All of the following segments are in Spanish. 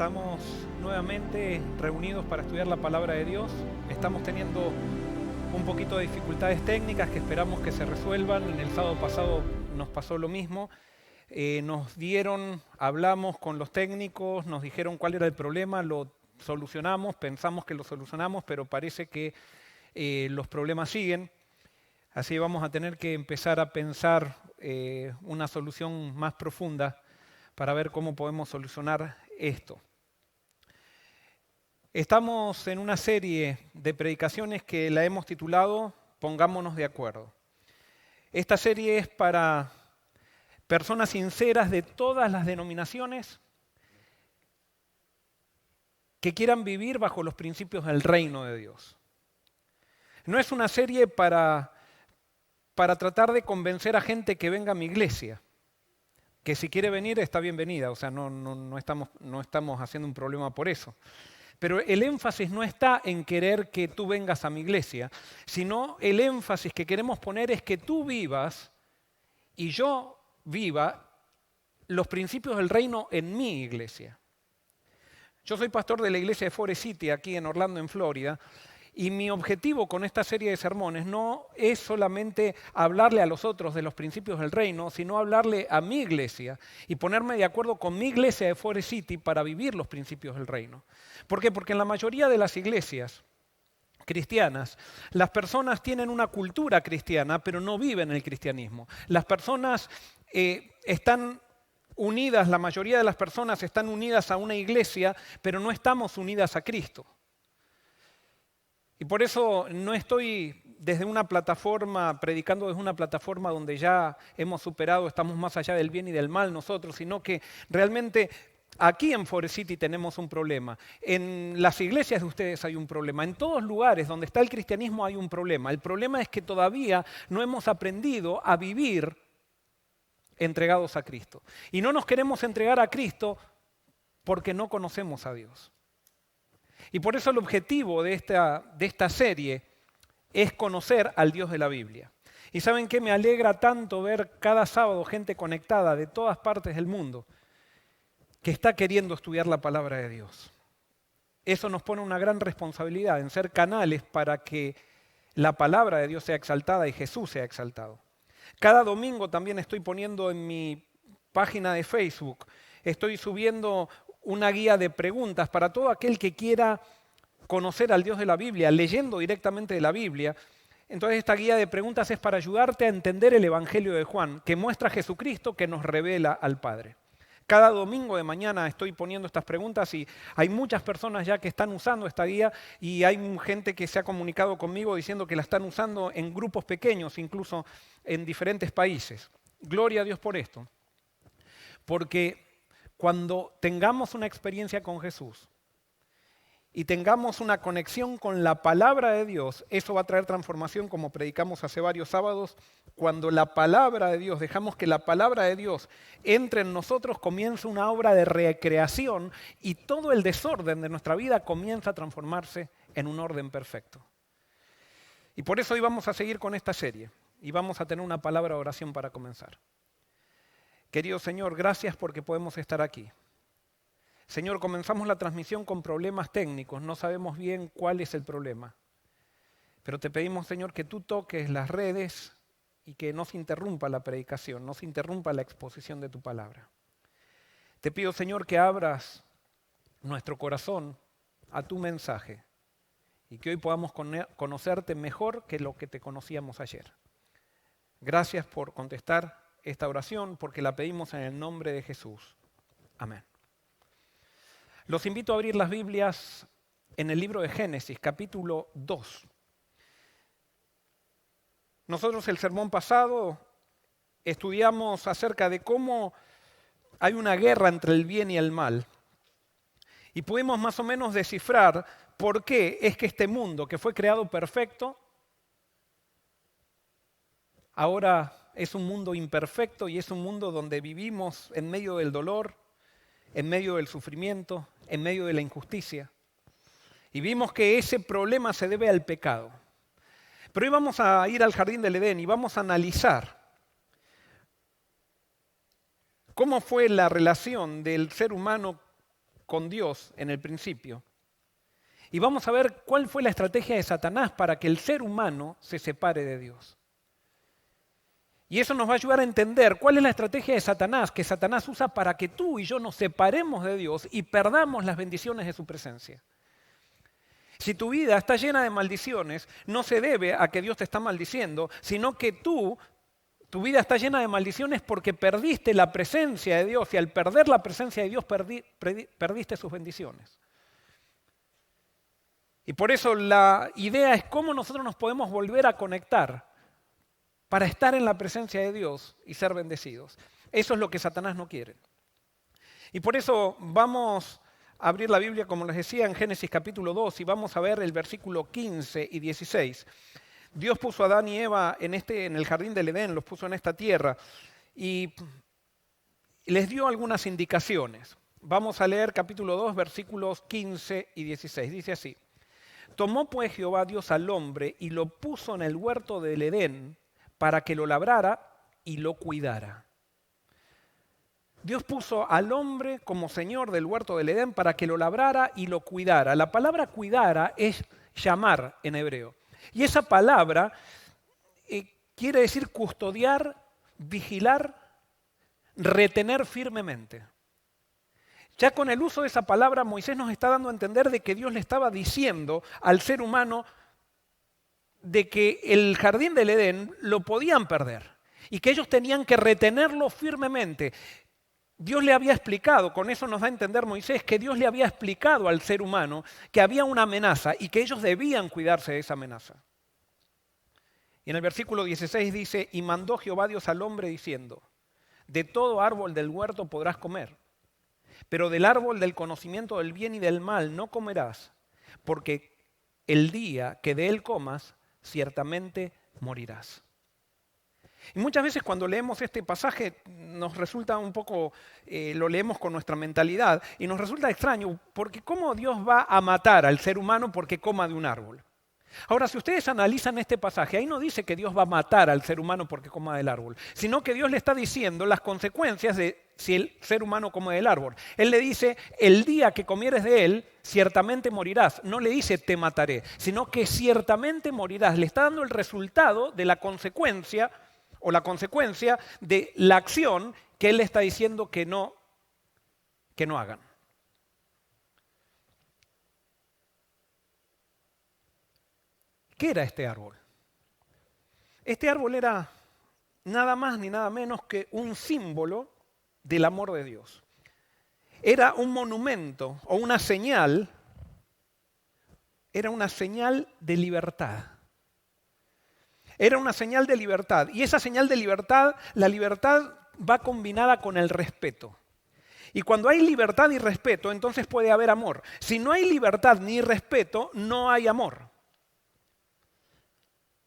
Estamos nuevamente reunidos para estudiar la palabra de Dios. Estamos teniendo un poquito de dificultades técnicas que esperamos que se resuelvan. En el sábado pasado nos pasó lo mismo. Hablamos con los técnicos, nos dijeron cuál era el problema, lo solucionamos, pensamos que lo solucionamos, pero parece que los problemas siguen. Así vamos a tener que empezar a pensar una solución más profunda para ver cómo podemos solucionar esto. Estamos en una serie de predicaciones que la hemos titulado Pongámonos de acuerdo. Esta serie es para personas sinceras de todas las denominaciones que quieran vivir bajo los principios del reino de Dios. No es una serie para tratar de convencer a gente que venga a mi iglesia, que si quiere venir está bienvenida, o sea, no estamos haciendo un problema por eso. Pero el énfasis no está en querer que tú vengas a mi iglesia, sino el énfasis que queremos poner es que tú vivas y yo viva los principios del reino en mi iglesia. Yo soy pastor de la iglesia de Forest City, aquí en Orlando, en Florida, y mi objetivo con esta serie de sermones no es solamente hablarle a los otros de los principios del reino, sino hablarle a mi iglesia y ponerme de acuerdo con mi iglesia de Forest City para vivir los principios del reino. ¿Por qué? Porque en la mayoría de las iglesias cristianas, las personas tienen una cultura cristiana, pero no viven el cristianismo. Las personas están unidas, la mayoría de las personas están unidas a una iglesia, pero no estamos unidas a Cristo. Y por eso no estoy desde una plataforma, predicando desde una plataforma donde ya hemos superado, estamos más allá del bien y del mal nosotros, sino que realmente aquí en Forest City tenemos un problema. En las iglesias de ustedes hay un problema. En todos lugares donde está el cristianismo hay un problema. El problema es que todavía no hemos aprendido a vivir entregados a Cristo. Y no nos queremos entregar a Cristo porque no conocemos a Dios. Y por eso el objetivo de esta serie es conocer al Dios de la Biblia. ¿Y saben qué? Me alegra tanto ver cada sábado gente conectada de todas partes del mundo que está queriendo estudiar la palabra de Dios. Eso nos pone una gran responsabilidad en ser canales para que la palabra de Dios sea exaltada y Jesús sea exaltado. Cada domingo también estoy poniendo en mi página de Facebook, estoy subiendo una guía de preguntas para todo aquel que quiera conocer al Dios de la Biblia, leyendo directamente de la Biblia. Entonces esta guía de preguntas es para ayudarte a entender el Evangelio de Juan, que muestra a Jesucristo que nos revela al Padre. Cada domingo de mañana estoy poniendo estas preguntas y hay muchas personas ya que están usando esta guía y hay gente que se ha comunicado conmigo diciendo que la están usando en grupos pequeños, incluso en diferentes países. Gloria a Dios por esto. Porque cuando tengamos una experiencia con Jesús y tengamos una conexión con la palabra de Dios, eso va a traer transformación como predicamos hace varios sábados. Cuando la palabra de Dios, dejamos que la palabra de Dios entre en nosotros, comienza una obra de recreación y todo el desorden de nuestra vida comienza a transformarse en un orden perfecto. Y por eso hoy vamos a seguir con esta serie y vamos a tener una palabra de oración para comenzar. Querido Señor, gracias porque podemos estar aquí. Señor, comenzamos la transmisión con problemas técnicos, no sabemos bien cuál es el problema. Pero te pedimos, Señor, que tú toques las redes y que no se interrumpa la predicación, no se interrumpa la exposición de tu palabra. Te pido, Señor, que abras nuestro corazón a tu mensaje y que hoy podamos conocerte mejor que lo que te conocíamos ayer. Gracias por contestar esta oración porque la pedimos en el nombre de Jesús. Amén. Los invito a abrir las Biblias en el libro de Génesis, capítulo 2. Nosotros el sermón pasado estudiamos acerca de cómo hay una guerra entre el bien y el mal. Y pudimos más o menos descifrar por qué es que este mundo que fue creado perfecto, ahora es un mundo imperfecto y es un mundo donde vivimos en medio del dolor, en medio del sufrimiento, en medio de la injusticia. Y vimos que ese problema se debe al pecado. Pero hoy vamos a ir al jardín del Edén y vamos a analizar cómo fue la relación del ser humano con Dios en el principio. Y vamos a ver cuál fue la estrategia de Satanás para que el ser humano se separe de Dios. Y eso nos va a ayudar a entender cuál es la estrategia de Satanás, que Satanás usa para que tú y yo nos separemos de Dios y perdamos las bendiciones de su presencia. Si tu vida está llena de maldiciones, no se debe a que Dios te está maldiciendo, sino que tu vida está llena de maldiciones porque perdiste la presencia de Dios y al perder la presencia de Dios perdiste sus bendiciones. Y por eso la idea es cómo nosotros nos podemos volver a conectar para estar en la presencia de Dios y ser bendecidos. Eso es lo que Satanás no quiere. Y por eso vamos a abrir la Biblia, como les decía, en Génesis capítulo 2 y vamos a ver el versículo 15 y 16. Dios puso a Adán y Eva en el jardín del Edén, los puso en esta tierra y les dio algunas indicaciones. Vamos a leer capítulo 2, versículos 15 y 16. Dice así: Tomó pues Jehová Dios al hombre y lo puso en el huerto del Edén para que lo labrara y lo cuidara. Dios puso al hombre como señor del huerto del Edén para que lo labrara y lo cuidara. La palabra cuidara es llamar en hebreo. Y esa palabra quiere decir custodiar, vigilar, retener firmemente. Ya con el uso de esa palabra, Moisés nos está dando a entender de que Dios le estaba diciendo al ser humano de que el jardín del Edén lo podían perder y que ellos tenían que retenerlo firmemente. Dios le había explicado, con eso nos da a entender Moisés, que Dios le había explicado al ser humano que había una amenaza y que ellos debían cuidarse de esa amenaza. Y en el versículo 16 dice: Y mandó Jehová Dios al hombre diciendo: De todo árbol del huerto podrás comer, pero del árbol del conocimiento del bien y del mal no comerás, porque el día que de él comas, ciertamente morirás. Y muchas veces cuando leemos este pasaje nos resulta un poco, lo leemos con nuestra mentalidad y nos resulta extraño, porque ¿cómo Dios va a matar al ser humano porque coma de un árbol? Ahora, si ustedes analizan este pasaje, ahí no dice que Dios va a matar al ser humano porque coma del árbol, sino que Dios le está diciendo las consecuencias de si el ser humano come del árbol. Él le dice: el día que comieres de él, ciertamente morirás. No le dice te mataré, sino que ciertamente morirás. Le está dando el resultado de la consecuencia o la consecuencia de la acción que él le está diciendo que no hagan. ¿Qué era este árbol? Este árbol era nada más ni nada menos que un símbolo del amor de Dios. Era un monumento o una señal, era una señal de libertad. Era una señal de libertad. Y esa señal de libertad, la libertad va combinada con el respeto. Y cuando hay libertad y respeto, entonces puede haber amor. Si no hay libertad ni respeto, no hay amor.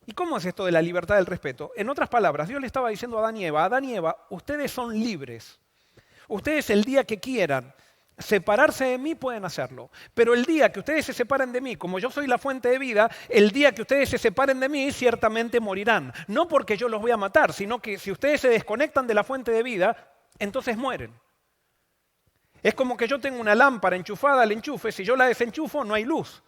¿Y cómo es esto de la libertad del respeto? En otras palabras, Dios le estaba diciendo a Adán y Eva, ustedes son libres. Ustedes el día que quieran separarse de mí pueden hacerlo. Pero el día que ustedes se separen de mí, como yo soy la fuente de vida, el día que ustedes se separen de mí, ciertamente morirán. No porque yo los voy a matar, sino que si ustedes se desconectan de la fuente de vida, entonces mueren. Es como que yo tengo una lámpara enchufada al enchufe, si yo la desenchufo no hay luz.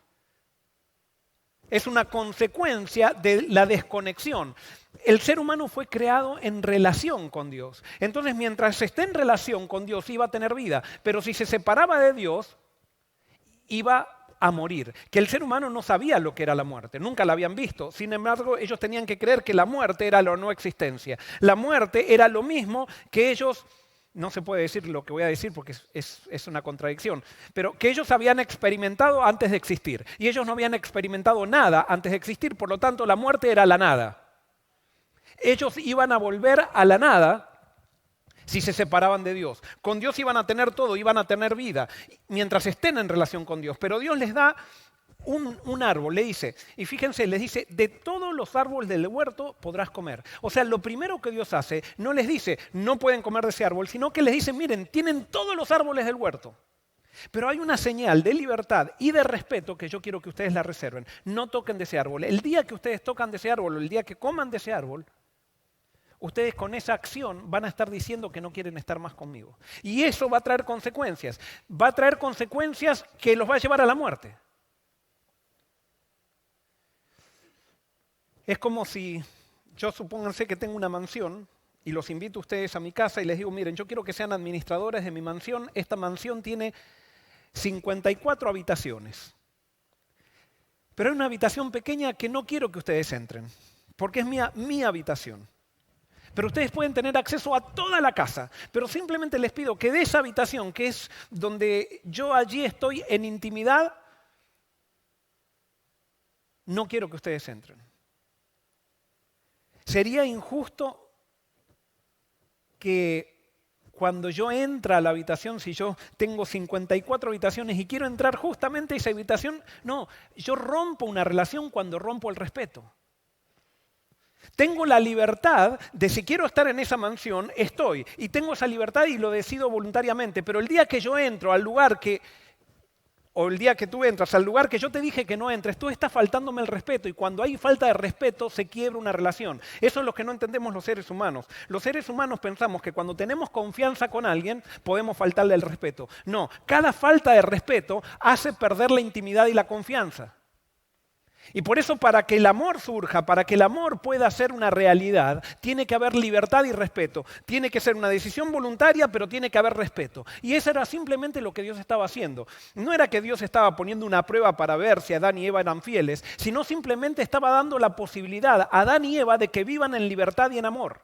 Es una consecuencia de la desconexión. El ser humano fue creado en relación con Dios. Entonces, mientras esté en relación con Dios, iba a tener vida. Pero si se separaba de Dios, iba a morir. Que el ser humano no sabía lo que era la muerte. Nunca la habían visto. Sin embargo, ellos tenían que creer que la muerte era la no existencia. La muerte era lo mismo que ellos... No se puede decir lo que voy a decir porque es una contradicción, pero que ellos habían experimentado antes de existir. Y ellos no habían experimentado nada antes de existir, por lo tanto la muerte era la nada. Ellos iban a volver a la nada si se separaban de Dios. Con Dios iban a tener todo, iban a tener vida, mientras estén en relación con Dios. Pero Dios les da un árbol, le dice, y fíjense, les dice, de todos los árboles del huerto podrás comer. O sea, lo primero que Dios hace, no les dice, no pueden comer de ese árbol, sino que les dice, miren, tienen todos los árboles del huerto. Pero hay una señal de libertad y de respeto que yo quiero que ustedes la reserven. No toquen de ese árbol. El día que ustedes tocan de ese árbol, o el día que coman de ese árbol, ustedes con esa acción van a estar diciendo que no quieren estar más conmigo. Y eso va a traer consecuencias. Va a traer consecuencias que los va a llevar a la muerte. Es como si yo supónganse que tengo una mansión y los invito a ustedes a mi casa y les digo, miren, yo quiero que sean administradores de mi mansión. Esta mansión tiene 54 habitaciones. Pero hay una habitación pequeña que no quiero que ustedes entren, porque es mi habitación. Pero ustedes pueden tener acceso a toda la casa. Pero simplemente les pido que de esa habitación, que es donde yo allí estoy en intimidad, no quiero que ustedes entren. Sería injusto que cuando yo entre a la habitación, si yo tengo 54 habitaciones y quiero entrar justamente a esa habitación, no, yo rompo una relación cuando rompo el respeto. Tengo la libertad de si quiero estar en esa mansión, estoy. Y tengo esa libertad y lo decido voluntariamente. Pero el día que yo entro al lugar o el día que tú entras al lugar que yo te dije que no entres, tú estás faltándome el respeto. Y cuando hay falta de respeto, se quiebra una relación. Eso es lo que no entendemos los seres humanos. Los seres humanos pensamos que cuando tenemos confianza con alguien, podemos faltarle el respeto. No, cada falta de respeto hace perder la intimidad y la confianza. Y por eso para que el amor surja, para que el amor pueda ser una realidad, tiene que haber libertad y respeto. Tiene que ser una decisión voluntaria, pero tiene que haber respeto. Y eso era simplemente lo que Dios estaba haciendo. No era que Dios estaba poniendo una prueba para ver si Adán y Eva eran fieles, sino simplemente estaba dando la posibilidad a Adán y Eva de que vivan en libertad y en amor.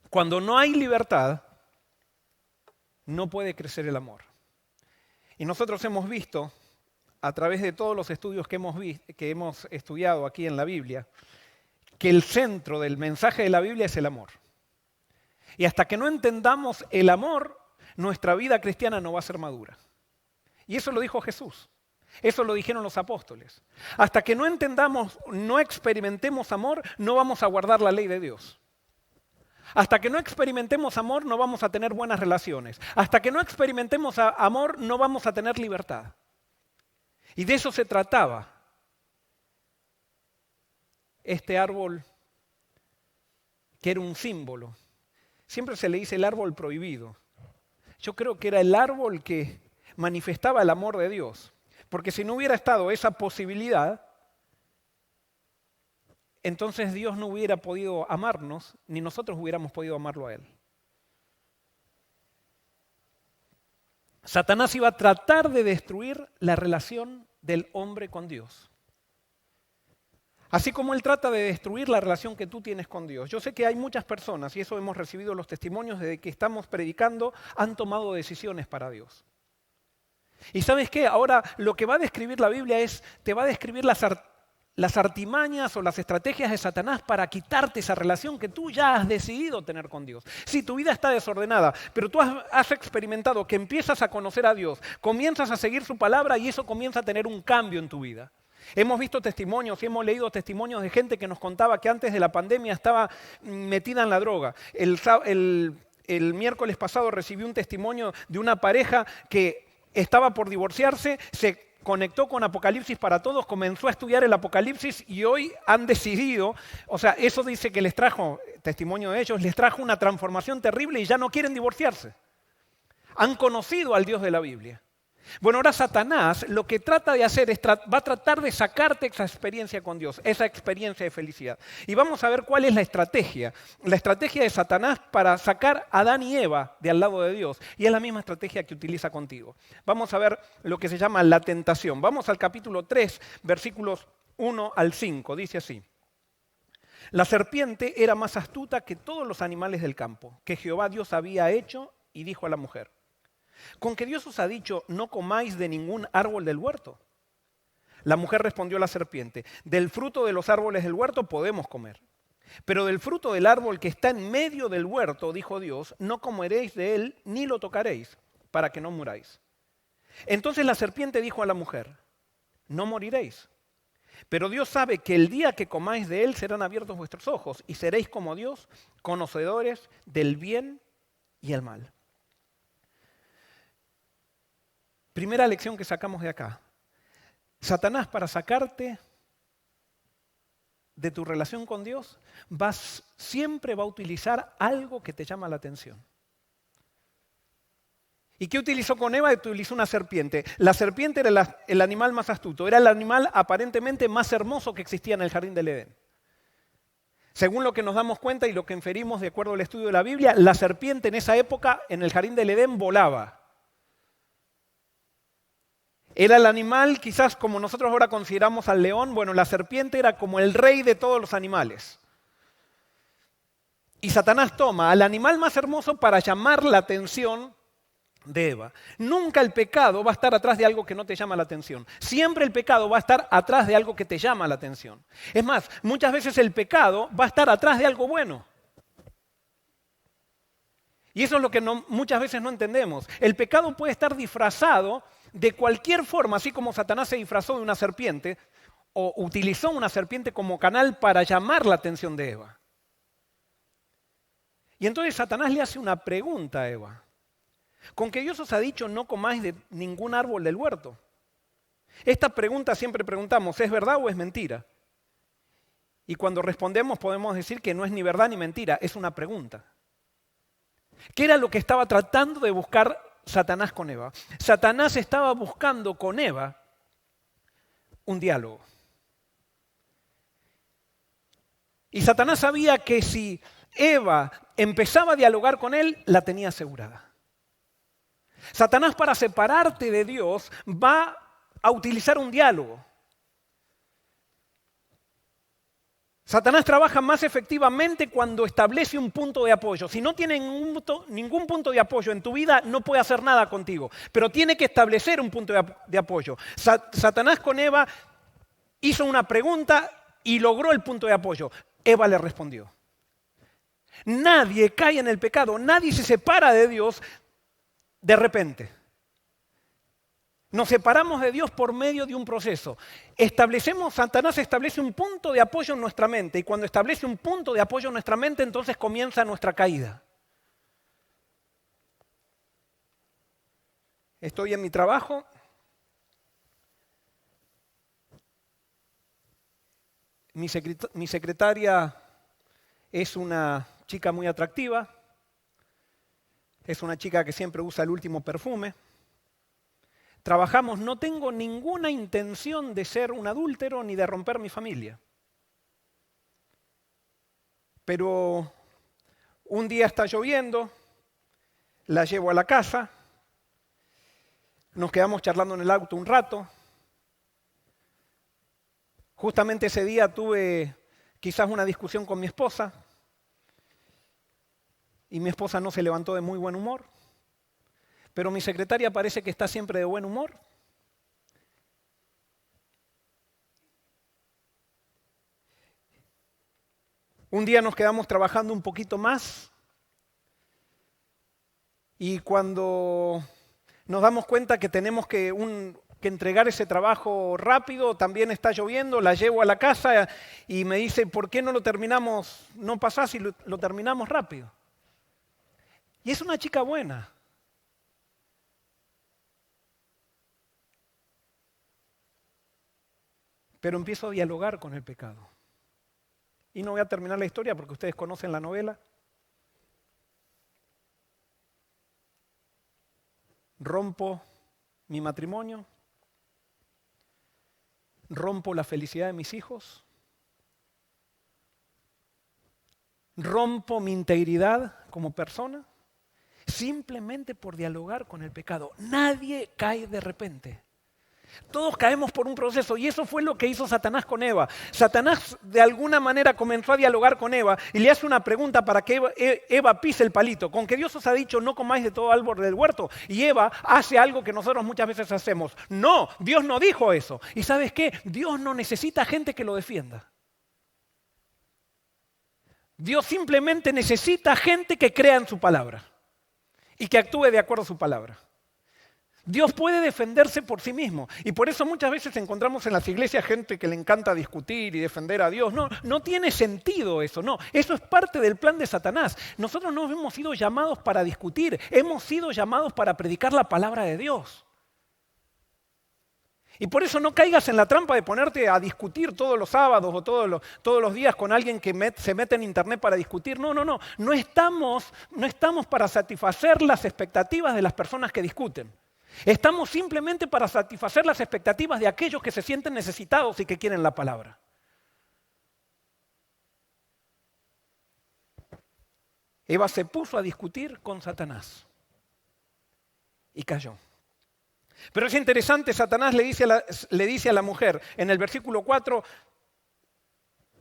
Cuando no hay libertad, no puede crecer el amor. Y nosotros hemos visto, a través de todos los estudios que hemos estudiado aquí en la Biblia, que el centro del mensaje de la Biblia es el amor. Y hasta que no entendamos el amor, nuestra vida cristiana no va a ser madura. Y eso lo dijo Jesús. Eso lo dijeron los apóstoles. Hasta que no entendamos, no experimentemos amor, no vamos a guardar la ley de Dios. Hasta que no experimentemos amor, no vamos a tener buenas relaciones. Hasta que no experimentemos amor, no vamos a tener libertad. Y de eso se trataba este árbol que era un símbolo. Siempre se le dice el árbol prohibido. Yo creo que era el árbol que manifestaba el amor de Dios. Porque si no hubiera estado esa posibilidad, entonces Dios no hubiera podido amarnos, ni nosotros hubiéramos podido amarlo a Él. Satanás iba a tratar de destruir la relación del hombre con Dios. Así como él trata de destruir la relación que tú tienes con Dios. Yo sé que hay muchas personas, y eso hemos recibido los testimonios desde que estamos predicando, han tomado decisiones para Dios. Y ¿sabes qué? Ahora lo que va a describir la Biblia te va a describir las artimañas o las estrategias de Satanás para quitarte esa relación que tú ya has decidido tener con Dios. Sí, tu vida está desordenada, pero tú has experimentado que empiezas a conocer a Dios, comienzas a seguir su palabra y eso comienza a tener un cambio en tu vida. Hemos visto testimonios y hemos leído testimonios de gente que nos contaba que antes de la pandemia estaba metida en la droga. El miércoles pasado recibí un testimonio de una pareja que estaba por divorciarse, se conectó con Apocalipsis para Todos, comenzó a estudiar el Apocalipsis y hoy han decidido, o sea, eso dice que les trajo, testimonio de ellos, les trajo una transformación terrible y ya no quieren divorciarse. Han conocido al Dios de la Biblia. Bueno, ahora Satanás lo que trata de hacer es va a tratar de sacarte esa experiencia con Dios, esa experiencia de felicidad. Y vamos a ver cuál es la estrategia. La estrategia de Satanás para sacar a Adán y Eva de al lado de Dios. Y es la misma estrategia que utiliza contigo. Vamos a ver lo que se llama la tentación. Vamos al capítulo 3, versículos 1 al 5. Dice así. La serpiente era más astuta que todos los animales del campo, que Jehová Dios había hecho, y dijo a la mujer: ¿con que Dios os ha dicho, no comáis de ningún árbol del huerto? La mujer respondió a la serpiente: del fruto de los árboles del huerto podemos comer. Pero del fruto del árbol que está en medio del huerto, dijo Dios, no comeréis de él ni lo tocaréis, para que no muráis. Entonces la serpiente dijo a la mujer: no moriréis. Pero Dios sabe que el día que comáis de él serán abiertos vuestros ojos y seréis como Dios, conocedores del bien y el mal. Primera lección que sacamos de acá. Satanás, para sacarte de tu relación con Dios, siempre va a utilizar algo que te llama la atención. ¿Y qué utilizó con Eva? Utilizó una serpiente. La serpiente era el animal más astuto, era el animal aparentemente más hermoso que existía en el jardín del Edén. Según lo que nos damos cuenta y lo que inferimos de acuerdo al estudio de la Biblia, la serpiente en esa época en el jardín del Edén volaba. Era el animal, quizás como nosotros ahora consideramos al león, bueno, la serpiente era como el rey de todos los animales. Y Satanás toma al animal más hermoso para llamar la atención de Eva. Nunca el pecado va a estar atrás de algo que no te llama la atención. Siempre el pecado va a estar atrás de algo que te llama la atención. Es más, muchas veces el pecado va a estar atrás de algo bueno. Y eso es lo que muchas veces no entendemos. El pecado puede estar disfrazado de cualquier forma, así como Satanás se disfrazó de una serpiente o utilizó una serpiente como canal para llamar la atención de Eva. Y entonces Satanás le hace una pregunta a Eva. Con que Dios os ha dicho no comáis de ningún árbol del huerto. Esta pregunta siempre preguntamos, ¿es verdad o es mentira? Y cuando respondemos podemos decir que no es ni verdad ni mentira, es una pregunta. ¿Qué era lo que estaba tratando de buscar Satanás con Eva? Satanás estaba buscando con Eva un diálogo. Y Satanás sabía que si Eva empezaba a dialogar con él, la tenía asegurada. Satanás, para separarte de Dios, va a utilizar un diálogo. Satanás trabaja más efectivamente cuando establece un punto de apoyo. Si no tiene ningún punto de apoyo en tu vida, no puede hacer nada contigo. Pero tiene que establecer un punto de apoyo. Satanás con Eva hizo una pregunta y logró el punto de apoyo. Eva le respondió. Nadie cae en el pecado, nadie se separa de Dios de repente. Nos separamos de Dios por medio de un proceso. Satanás establece un punto de apoyo en nuestra mente y cuando establece un punto de apoyo en nuestra mente, entonces comienza nuestra caída. Estoy en mi trabajo. Mi secretaria es una chica muy atractiva. Es una chica que siempre usa el último perfume. Trabajamos, no tengo ninguna intención de ser un adúltero ni de romper mi familia. Pero un día está lloviendo, la llevo a la casa, nos quedamos charlando en el auto un rato. Justamente ese día tuve quizás una discusión con mi esposa. Y mi esposa no se levantó de muy buen humor, pero mi secretaria parece que está siempre de buen humor. Un día nos quedamos trabajando un poquito más y cuando nos damos cuenta que tenemos que entregar ese trabajo rápido, también está lloviendo, la llevo a la casa y me dice, ¿por qué no lo terminamos, no pasás y lo terminamos rápido? Y es una chica buena. Pero empiezo a dialogar con el pecado. Y no voy a terminar la historia porque ustedes conocen la novela. Rompo mi matrimonio. Rompo la felicidad de mis hijos. Rompo mi integridad como persona. Simplemente por dialogar con el pecado. Nadie cae de repente. Todos caemos por un proceso y eso fue lo que hizo Satanás con Eva. Satanás de alguna manera comenzó a dialogar con Eva y le hace una pregunta para que Eva pise el palito. Con que Dios os ha dicho no comáis de todo árbol del huerto y Eva hace algo que nosotros muchas veces hacemos. No, Dios no dijo eso. ¿Y sabes qué? Dios no necesita gente que lo defienda. Dios simplemente necesita gente que crea en su palabra y que actúe de acuerdo a su palabra. Dios puede defenderse por sí mismo. Y por eso muchas veces encontramos en las iglesias gente que le encanta discutir y defender a Dios. No, no tiene sentido eso, no. Eso es parte del plan de Satanás. Nosotros no hemos sido llamados para discutir, hemos sido llamados para predicar la palabra de Dios. Y por eso no caigas en la trampa de ponerte a discutir todos los sábados o todos los días con alguien que se mete en internet para discutir. No, no, no. No estamos para satisfacer las expectativas de las personas que discuten. Estamos simplemente para satisfacer las expectativas de aquellos que se sienten necesitados y que quieren la palabra. Eva se puso a discutir con Satanás y cayó. Pero es interesante, Satanás le dice a la mujer, en el versículo 4,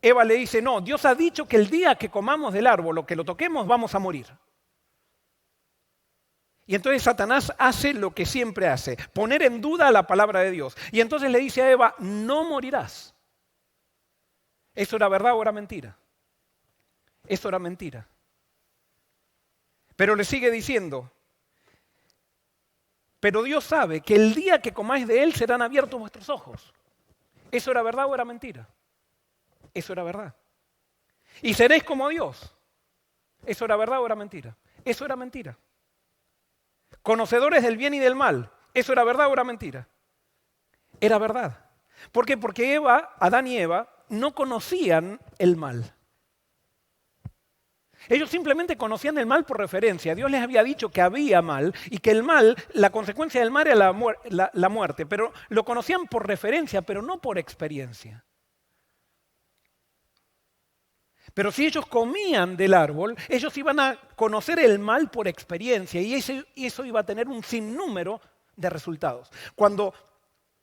Eva le dice, no, Dios ha dicho que el día que comamos del árbol o que lo toquemos vamos a morir. Y entonces Satanás hace lo que siempre hace, poner en duda la palabra de Dios. Y entonces le dice a Eva, no morirás. ¿Eso era verdad o era mentira? Eso era mentira. Pero le sigue diciendo, pero Dios sabe que el día que comáis de él serán abiertos vuestros ojos. ¿Eso era verdad o era mentira? Eso era verdad. Y seréis como Dios. ¿Eso era verdad o era mentira? Eso era mentira. Conocedores del bien y del mal. ¿Eso era verdad o era mentira? Era verdad. ¿Por qué? Porque Adán y Eva no conocían el mal. Ellos simplemente conocían el mal por referencia. Dios les había dicho que había mal y que el mal, la consecuencia del mal era la muerte, pero lo conocían por referencia, pero no por experiencia. Pero si ellos comían del árbol, ellos iban a conocer el mal por experiencia y eso iba a tener un sinnúmero de resultados. Cuando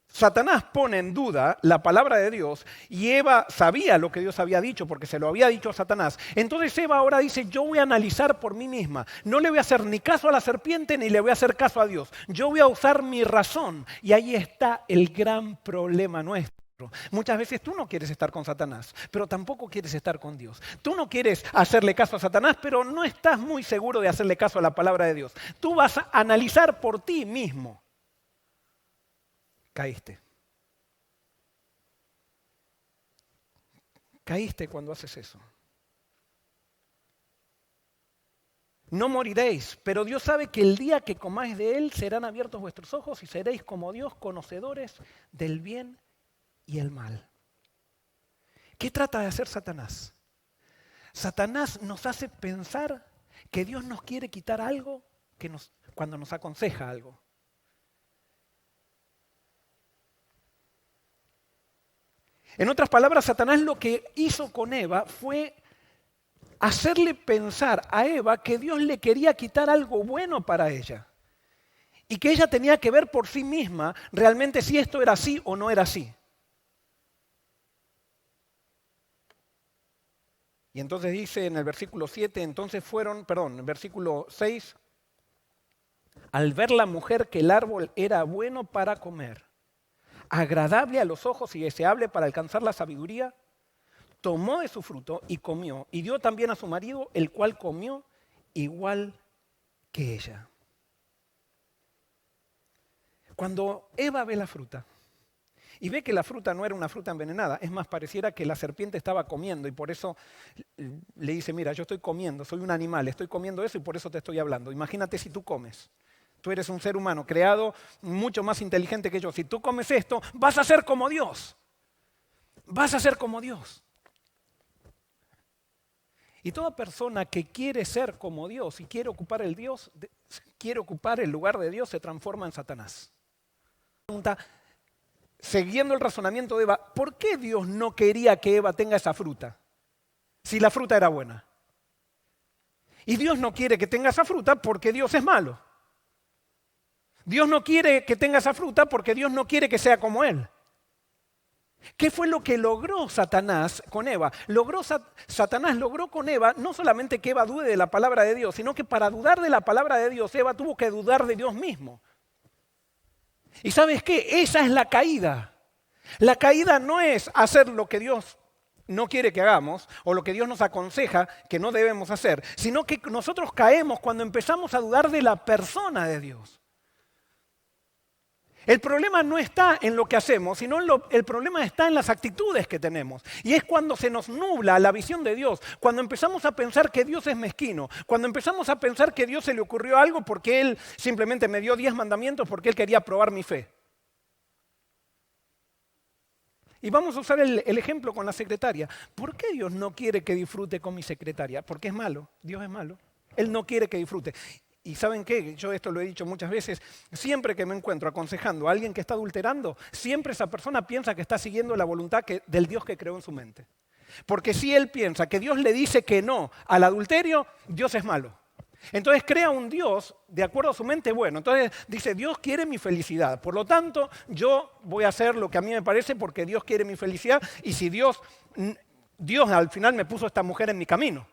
Satanás pone en duda la palabra de Dios y Eva sabía lo que Dios había dicho porque se lo había dicho a Satanás. Entonces Eva ahora dice, yo voy a analizar por mí misma. No le voy a hacer ni caso a la serpiente ni le voy a hacer caso a Dios. Yo voy a usar mi razón. Y ahí está el gran problema nuestro. Muchas veces tú no quieres estar con Satanás, pero tampoco quieres estar con Dios. Tú no quieres hacerle caso a Satanás, pero no estás muy seguro de hacerle caso a la palabra de Dios. Tú vas a analizar por ti mismo. Caíste. Caíste cuando haces eso. No moriréis, pero Dios sabe que el día que comáis de él serán abiertos vuestros ojos y seréis como Dios, conocedores del bien y el mal. ¿Qué trata de hacer Satanás? Satanás nos hace pensar que Dios nos quiere quitar algo cuando nos aconseja algo. En otras palabras, Satanás lo que hizo con Eva fue hacerle pensar a Eva que Dios le quería quitar algo bueno para ella y que ella tenía que ver por sí misma realmente si esto era así o no era así. Y entonces dice en el versículo 7, versículo 6, al ver la mujer que el árbol era bueno para comer, agradable a los ojos y deseable para alcanzar la sabiduría, tomó de su fruto y comió, y dio también a su marido, el cual comió igual que ella. Cuando Eva ve la fruta y ve que la fruta no era una fruta envenenada, es más, pareciera que la serpiente estaba comiendo y por eso le dice, mira, yo estoy comiendo, soy un animal, estoy comiendo eso y por eso te estoy hablando. Imagínate si tú comes. Tú eres un ser humano creado mucho más inteligente que yo. Si tú comes esto, vas a ser como Dios. Vas a ser como Dios. Y toda persona que quiere ser como Dios y quiere ocupar el lugar de Dios, se transforma en Satanás. Pregunta, siguiendo el razonamiento de Eva, ¿por qué Dios no quería que Eva tenga esa fruta? Si la fruta era buena. Y Dios no quiere que tenga esa fruta porque Dios es malo. Dios no quiere que tenga esa fruta porque Dios no quiere que sea como Él. ¿Qué fue lo que logró Satanás con Eva? Satanás logró con Eva no solamente que Eva dude de la palabra de Dios, sino que para dudar de la palabra de Dios, Eva tuvo que dudar de Dios mismo. ¿Y sabes qué? Esa es la caída. La caída no es hacer lo que Dios no quiere que hagamos o lo que Dios nos aconseja que no debemos hacer, sino que nosotros caemos cuando empezamos a dudar de la persona de Dios. El problema no está en lo que hacemos, sino el problema está en las actitudes que tenemos. Y es cuando se nos nubla la visión de Dios, cuando empezamos a pensar que Dios es mezquino, cuando empezamos a pensar que a Dios se le ocurrió algo porque Él simplemente me dio 10 mandamientos porque Él quería probar mi fe. Y vamos a usar el ejemplo con la secretaria. ¿Por qué Dios no quiere que disfrute con mi secretaria? Porque es malo. Dios es malo. Él no quiere que disfrute. Y ¿saben qué? Yo esto lo he dicho muchas veces. Siempre que me encuentro aconsejando a alguien que está adulterando, siempre esa persona piensa que está siguiendo la voluntad del Dios que creó en su mente. Porque si él piensa que Dios le dice que no al adulterio, Dios es malo. Entonces crea un Dios de acuerdo a su mente bueno. Entonces dice, Dios quiere mi felicidad. Por lo tanto, yo voy a hacer lo que a mí me parece porque Dios quiere mi felicidad. Y si Dios al final me puso esta mujer en mi camino.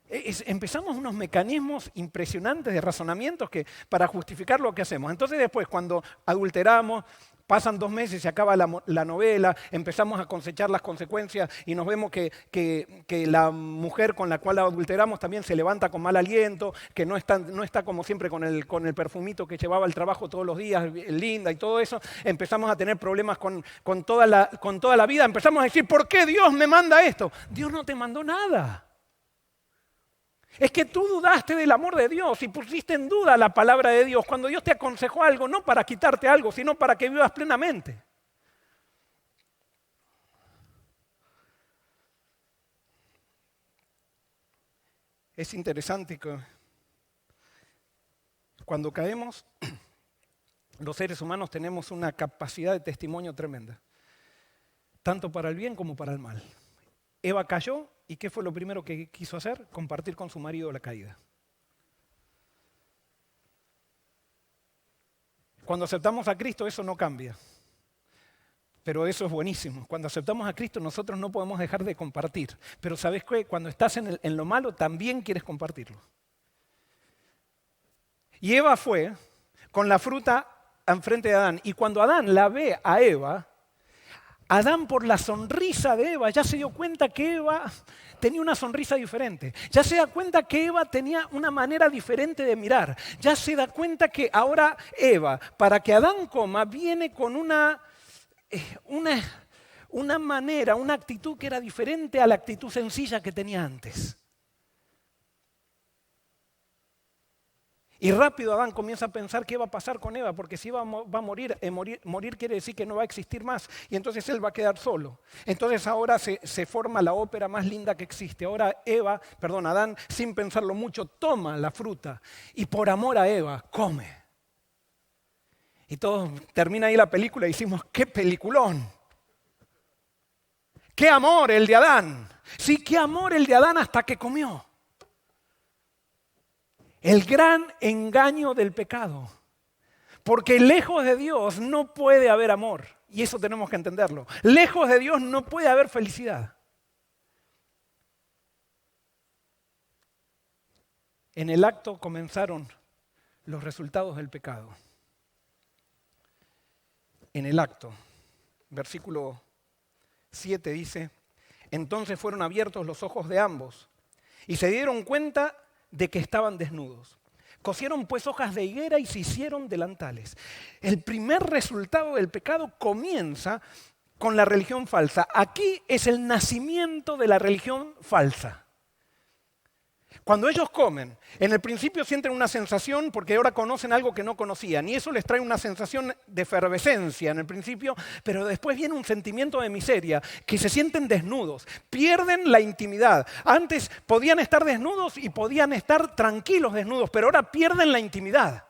Empezamos unos mecanismos impresionantes de razonamientos para justificar lo que hacemos. Entonces después, cuando adulteramos, pasan 2 meses, se acaba la novela, empezamos a cosechar las consecuencias y nos vemos que la mujer con la cual adulteramos también se levanta con mal aliento, que no está como siempre con el perfumito que llevaba al trabajo todos los días, linda y todo eso. Empezamos a tener problemas con toda la vida. Empezamos a decir, ¿por qué Dios me manda esto? Dios no te mandó nada. Es que tú dudaste del amor de Dios y pusiste en duda la palabra de Dios cuando Dios te aconsejó algo, no para quitarte algo, sino para que vivas plenamente. Es interesante que cuando caemos, los seres humanos tenemos una capacidad de testimonio tremenda, tanto para el bien como para el mal. Eva cayó. ¿Y qué fue lo primero que quiso hacer? Compartir con su marido la caída. Cuando aceptamos a Cristo eso no cambia. Pero eso es buenísimo. Cuando aceptamos a Cristo nosotros no podemos dejar de compartir. Pero ¿sabes qué? Cuando estás en lo malo también quieres compartirlo. Y Eva fue con la fruta enfrente de Adán. Y cuando Adán la ve a Eva, Adán, por la sonrisa de Eva, ya se dio cuenta que Eva tenía una sonrisa diferente. Ya se da cuenta que Eva tenía una manera diferente de mirar. Ya se da cuenta que ahora Eva, para que Adán coma, viene con una manera, una actitud que era diferente a la actitud sencilla que tenía antes. Y rápido Adán comienza a pensar qué va a pasar con Eva, porque si Eva va a morir, morir quiere decir que no va a existir más, y entonces él va a quedar solo. Entonces ahora se forma la ópera más linda que existe. Ahora Adán, sin pensarlo mucho, toma la fruta y por amor a Eva, come. Y todo termina ahí la película y decimos, ¡qué peliculón! ¡Qué amor el de Adán! Sí, qué amor el de Adán hasta que comió. El gran engaño del pecado. Porque lejos de Dios no puede haber amor. Y eso tenemos que entenderlo. Lejos de Dios no puede haber felicidad. En el acto comenzaron los resultados del pecado. En el acto. Versículo 7 dice, entonces fueron abiertos los ojos de ambos y se dieron cuenta de que estaban desnudos. Cosieron pues hojas de higuera y se hicieron delantales. El primer resultado del pecado comienza con la religión falsa. Aquí es el nacimiento de la religión falsa. Cuando ellos comen, en el principio sienten una sensación porque ahora conocen algo que no conocían y eso les trae una sensación de efervescencia en el principio, pero después viene un sentimiento de miseria, que se sienten desnudos, pierden la intimidad. Antes podían estar desnudos y podían estar tranquilos desnudos, pero ahora pierden la intimidad.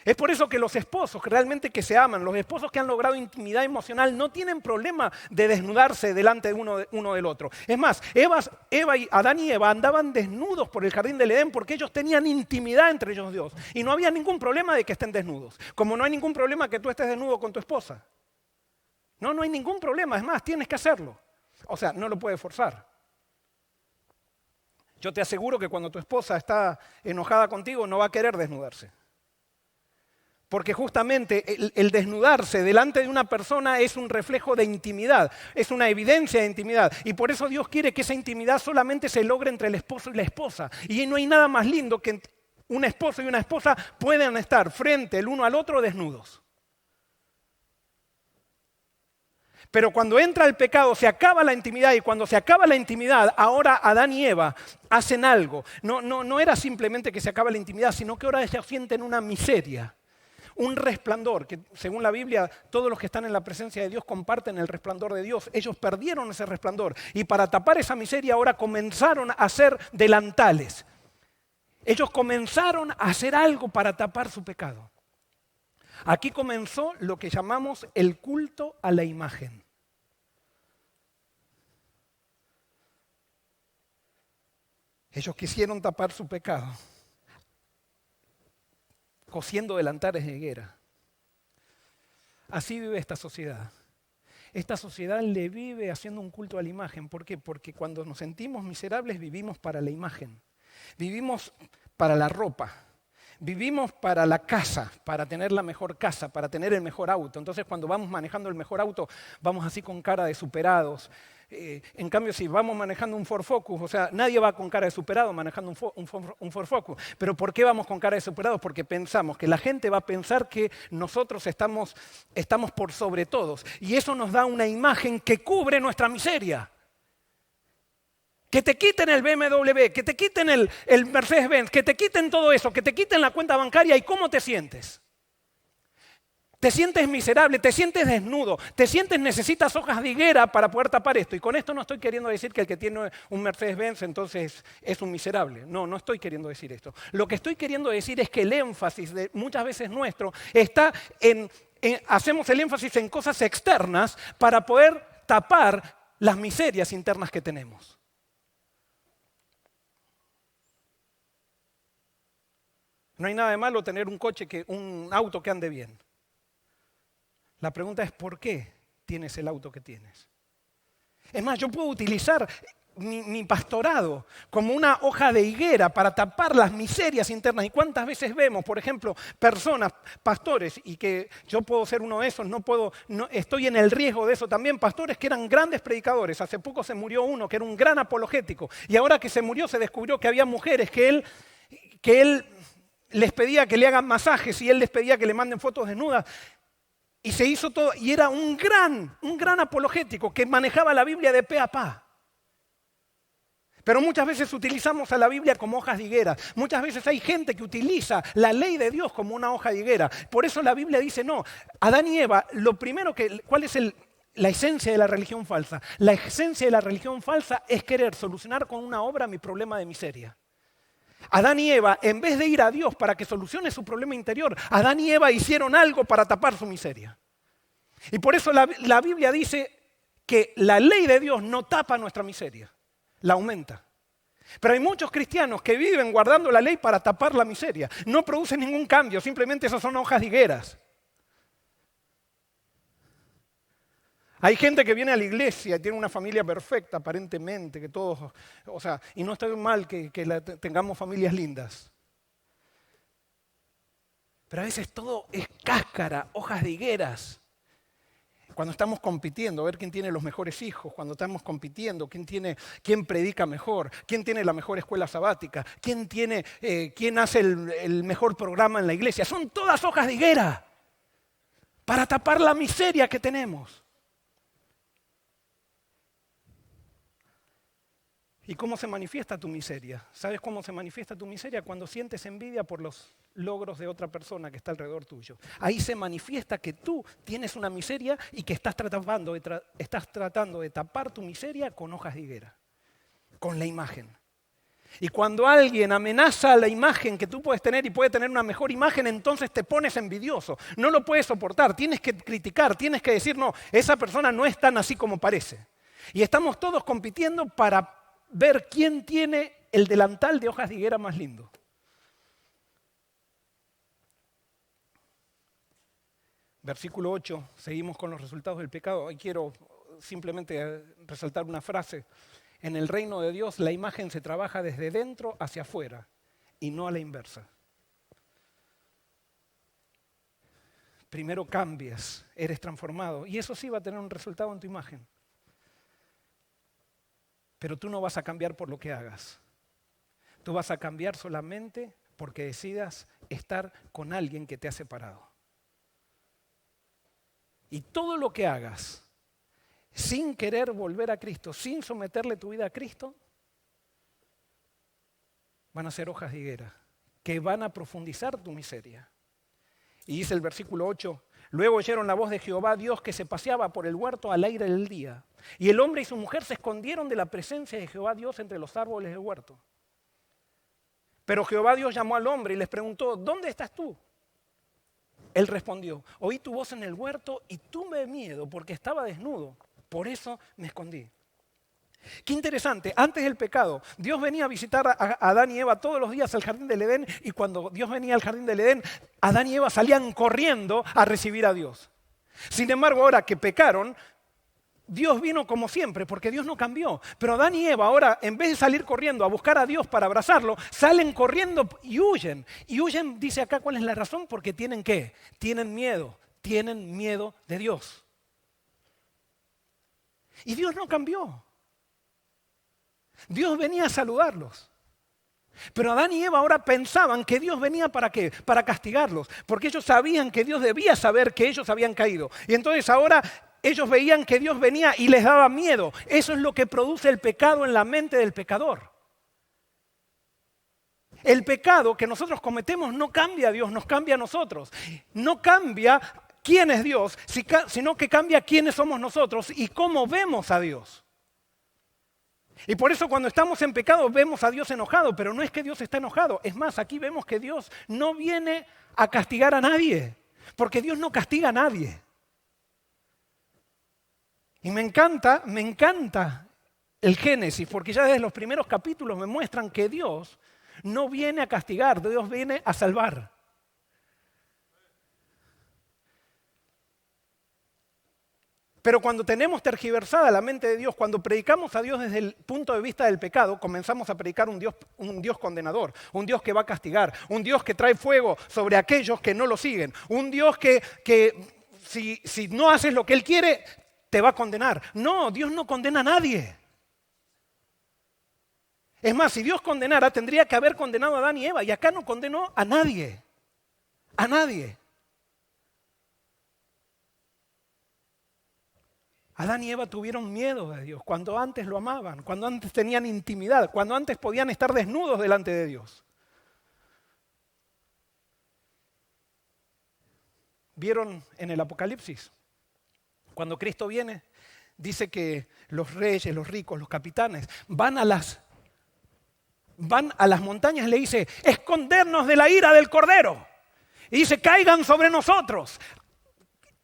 Es por eso que los esposos realmente que se aman, los esposos que han logrado intimidad emocional, no tienen problema de desnudarse delante de uno del otro. Es más, Adán y Eva andaban desnudos por el jardín del Edén porque ellos tenían intimidad entre ellos dos. Y no había ningún problema de que estén desnudos. Como no hay ningún problema que tú estés desnudo con tu esposa. No hay ningún problema. Es más, tienes que hacerlo. O sea, no lo puedes forzar. Yo te aseguro que cuando tu esposa está enojada contigo no va a querer desnudarse. Porque justamente el desnudarse delante de una persona es un reflejo de intimidad, es una evidencia de intimidad. Y por eso Dios quiere que esa intimidad solamente se logre entre el esposo y la esposa. Y no hay nada más lindo que un esposo y una esposa puedan estar frente el uno al otro desnudos. Pero cuando entra el pecado se acaba la intimidad y cuando se acaba la intimidad, ahora Adán y Eva hacen algo. No era simplemente que se acaba la intimidad, sino que ahora ellos sienten una miseria. un resplandor, que según la Biblia todos los que están en la presencia de Dios comparten el resplandor de Dios. Ellos perdieron ese resplandor y para tapar esa miseria ahora comenzaron a hacer delantales. Ellos comenzaron a hacer algo para tapar su pecado. Aquí comenzó lo que llamamos el culto a la imagen. Ellos quisieron tapar su pecado cosiendo delantales de higuera. Así vive esta sociedad. Esta sociedad le vive haciendo un culto a la imagen. ¿Por qué? Porque cuando nos sentimos miserables vivimos para la imagen. Vivimos para la ropa. Vivimos para la casa, para tener la mejor casa, para tener el mejor auto. Entonces cuando vamos manejando el mejor auto, vamos así con cara de superados. En cambio, si vamos manejando un Ford Focus, o sea, nadie va con cara de superado manejando un Ford Focus. Pero ¿por qué vamos con cara de superados? Porque pensamos que la gente va a pensar que nosotros estamos por sobre todos. Y eso nos da una imagen que cubre nuestra miseria. Que te quiten el BMW, que te quiten el Mercedes-Benz, que te quiten todo eso, que te quiten la cuenta bancaria. ¿Y cómo te sientes? Te sientes miserable, te sientes desnudo, te sientes necesitas hojas de higuera para poder tapar esto. Y con esto no estoy queriendo decir que el que tiene un Mercedes-Benz entonces es un miserable. No, no estoy queriendo decir esto. Lo que estoy queriendo decir es que el énfasis de muchas veces nuestro está hacemos el énfasis en cosas externas para poder tapar las miserias internas que tenemos. No hay nada de malo tener un auto que ande bien. La pregunta es ¿por qué tienes el auto que tienes? Es más, yo puedo utilizar mi pastorado como una hoja de higuera para tapar las miserias internas. ¿Y cuántas veces vemos, por ejemplo, personas, pastores, y que yo puedo ser uno de esos, estoy en el riesgo de eso también, pastores que eran grandes predicadores. Hace poco se murió uno que era un gran apologético y ahora que se murió se descubrió que había mujeres que él les pedía que le hagan masajes y él les pedía que le manden fotos desnudas. Y se hizo todo, y era un gran apologético que manejaba la Biblia de pe a pa. Pero muchas veces utilizamos a la Biblia como hojas de higuera. Muchas veces hay gente que utiliza la ley de Dios como una hoja de higuera. Por eso la Biblia dice, no, Adán y Eva, ¿cuál es la esencia de la religión falsa? La esencia de la religión falsa es querer solucionar con una obra mi problema de miseria. Adán y Eva, en vez de ir a Dios para que solucione su problema interior, Adán y Eva hicieron algo para tapar su miseria. Y por eso la Biblia dice que la ley de Dios no tapa nuestra miseria, la aumenta. Pero hay muchos cristianos que viven guardando la ley para tapar la miseria. No producen ningún cambio, simplemente esas son hojas de higueras. Hay gente que viene a la iglesia y tiene una familia perfecta, aparentemente, que todos, y no está mal que tengamos familias lindas. Pero a veces todo es cáscara, hojas de higueras. Cuando estamos compitiendo, a ver quién tiene los mejores hijos, cuando estamos compitiendo, quién predica mejor, quién tiene la mejor escuela sabática, quién hace el mejor programa en la iglesia. Son todas hojas de higuera para tapar la miseria que tenemos. ¿Y cómo se manifiesta tu miseria? ¿Sabes cómo se manifiesta tu miseria? Cuando sientes envidia por los logros de otra persona que está alrededor tuyo. Ahí se manifiesta que tú tienes una miseria y que estás tratando de tapar tu miseria con hojas de higuera, con la imagen. Y cuando alguien amenaza la imagen que tú puedes tener y puede tener una mejor imagen, entonces te pones envidioso. No lo puedes soportar, tienes que criticar, tienes que decir, no, esa persona no es tan así como parece. Y estamos todos compitiendo para ver quién tiene el delantal de hojas de higuera más lindo. Versículo 8, seguimos con los resultados del pecado. Hoy quiero simplemente resaltar una frase. En el reino de Dios la imagen se trabaja desde dentro hacia afuera y no a la inversa. Primero cambias, eres transformado y eso sí va a tener un resultado en tu imagen. Pero tú no vas a cambiar por lo que hagas. Tú vas a cambiar solamente porque decidas estar con alguien que te ha separado. Y todo lo que hagas sin querer volver a Cristo, sin someterle tu vida a Cristo, van a ser hojas de higuera que van a profundizar tu miseria. Y dice el versículo 8, luego oyeron la voz de Jehová Dios que se paseaba por el huerto al aire del día. Y el hombre y su mujer se escondieron de la presencia de Jehová Dios entre los árboles del huerto. Pero Jehová Dios llamó al hombre y les preguntó, ¿dónde estás tú? Él respondió, oí tu voz en el huerto y tuve miedo porque estaba desnudo. Por eso me escondí. Qué interesante, antes del pecado, Dios venía a visitar a Adán y Eva todos los días al jardín del Edén, y cuando Dios venía al jardín del Edén, Adán y Eva salían corriendo a recibir a Dios. Sin embargo, ahora que pecaron, Dios vino como siempre, porque Dios no cambió. Pero Adán y Eva ahora, en vez de salir corriendo a buscar a Dios para abrazarlo, salen corriendo y huyen. Y huyen, dice acá, ¿cuál es la razón? Porque tienen ¿qué? Tienen miedo de Dios. Y Dios no cambió. Dios venía a saludarlos. Pero Adán y Eva ahora pensaban que Dios venía ¿para qué? Para castigarlos. Porque ellos sabían que Dios debía saber que ellos habían caído. Y entonces ahora ellos veían que Dios venía y les daba miedo. Eso es lo que produce el pecado en la mente del pecador. El pecado que nosotros cometemos no cambia a Dios, nos cambia a nosotros. No cambia quién es Dios, sino que cambia quiénes somos nosotros y cómo vemos a Dios. Y por eso cuando estamos en pecado vemos a Dios enojado, pero no es que Dios está enojado. Es más, aquí vemos que Dios no viene a castigar a nadie, porque Dios no castiga a nadie. Y me encanta el Génesis, porque ya desde los primeros capítulos me muestran que Dios no viene a castigar, Dios viene a salvar. Pero cuando tenemos tergiversada la mente de Dios, cuando predicamos a Dios desde el punto de vista del pecado, comenzamos a predicar un Dios condenador, un Dios que va a castigar, un Dios que trae fuego sobre aquellos que no lo siguen, un Dios que si no haces lo que Él quiere, te va a condenar. No, Dios no condena a nadie. Es más, si Dios condenara, tendría que haber condenado a Adán y Eva, y acá no condenó a nadie. A nadie. Adán y Eva tuvieron miedo de Dios cuando antes lo amaban, cuando antes tenían intimidad, cuando antes podían estar desnudos delante de Dios. ¿Vieron en el Apocalipsis? Cuando Cristo viene, dice que los reyes, los ricos, los capitanes van a las montañas y le dice, escondernos de la ira del Cordero. Y dice, caigan sobre nosotros,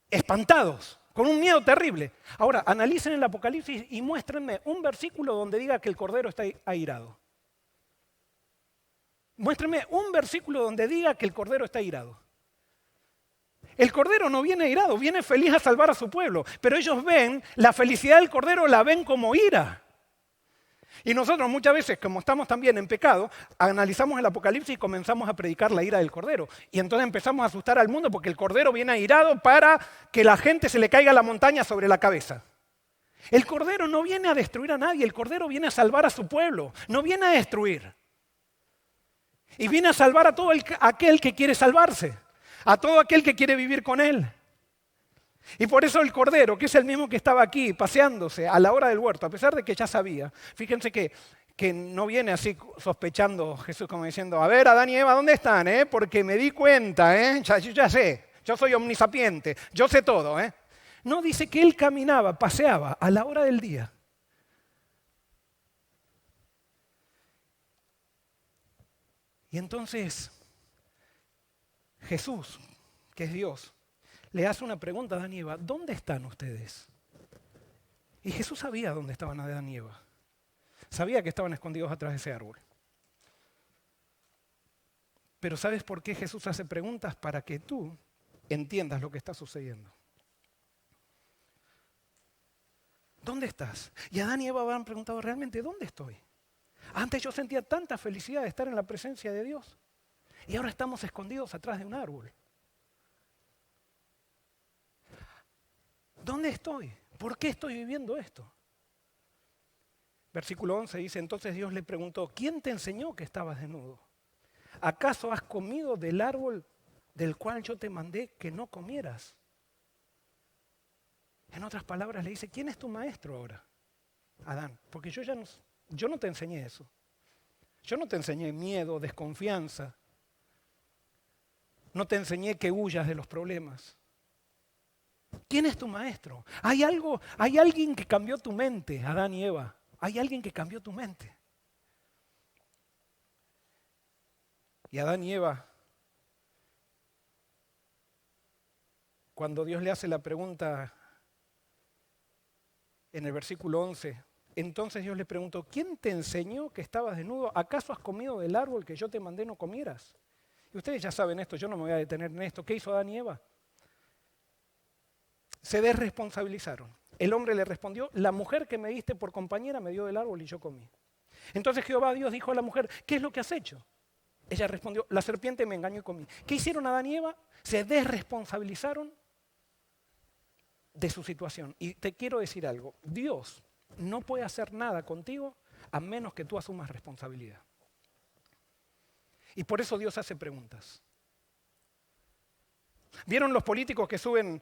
espantados, con un miedo terrible. Ahora, analicen el Apocalipsis y muéstrenme un versículo donde diga que el Cordero está airado. Muéstrenme un versículo donde diga que el Cordero está airado. El Cordero no viene airado, viene feliz a salvar a su pueblo. Pero ellos ven, la felicidad del Cordero la ven como ira. Y nosotros muchas veces, como estamos también en pecado, analizamos el Apocalipsis y comenzamos a predicar la ira del Cordero. Y entonces empezamos a asustar al mundo porque el Cordero viene airado para que la gente se le caiga la montaña sobre la cabeza. El Cordero no viene a destruir a nadie, el Cordero viene a salvar a su pueblo, no viene a destruir. Y viene a salvar a todo aquel que quiere salvarse, a todo aquel que quiere vivir con Él. Y por eso el Cordero, que es el mismo que estaba aquí paseándose a la hora del huerto, a pesar de que ya sabía, fíjense que no viene así sospechando Jesús como diciendo, a ver, Adán y Eva, ¿dónde están? Porque me di cuenta, yo ya sé, yo soy omnisapiente, yo sé todo. No, dice que él caminaba, paseaba a la hora del día. Y entonces Jesús, que es Dios, le hace una pregunta a Adán y Eva, ¿dónde están ustedes? Y Jesús sabía dónde estaban Adán y Eva. Sabía que estaban escondidos atrás de ese árbol. Pero ¿sabes por qué Jesús hace preguntas? Para que tú entiendas lo que está sucediendo. ¿Dónde estás? Y Adán y Eva habían preguntado realmente, ¿dónde estoy? Antes yo sentía tanta felicidad de estar en la presencia de Dios. Y ahora estamos escondidos atrás de un árbol. ¿Dónde estoy? ¿Por qué estoy viviendo esto? Versículo 11 dice, entonces Dios le preguntó, ¿quién te enseñó que estabas desnudo? ¿Acaso has comido del árbol del cual yo te mandé que no comieras? En otras palabras le dice, ¿quién es tu maestro ahora? Adán, porque yo no te enseñé eso. Yo no te enseñé miedo, desconfianza. No te enseñé que huyas de los problemas. ¿Quién es tu maestro? Hay alguien que cambió tu mente, Adán y Eva. Hay alguien que cambió tu mente. Y Adán y Eva, cuando Dios le hace la pregunta en el versículo 11, entonces Dios le preguntó, ¿quién te enseñó que estabas desnudo? ¿Acaso has comido del árbol que yo te mandé no comieras? Y ustedes ya saben esto, yo no me voy a detener en esto. ¿Qué hizo Adán y Eva? Se desresponsabilizaron. El hombre le respondió, la mujer que me diste por compañera me dio del árbol y yo comí. Entonces Jehová Dios dijo a la mujer, ¿qué es lo que has hecho? Ella respondió, la serpiente me engañó y comí. ¿Qué hicieron Adán y Eva? Se desresponsabilizaron de su situación. Y te quiero decir algo, Dios no puede hacer nada contigo a menos que tú asumas responsabilidad. Y por eso Dios hace preguntas. ¿Vieron los políticos que suben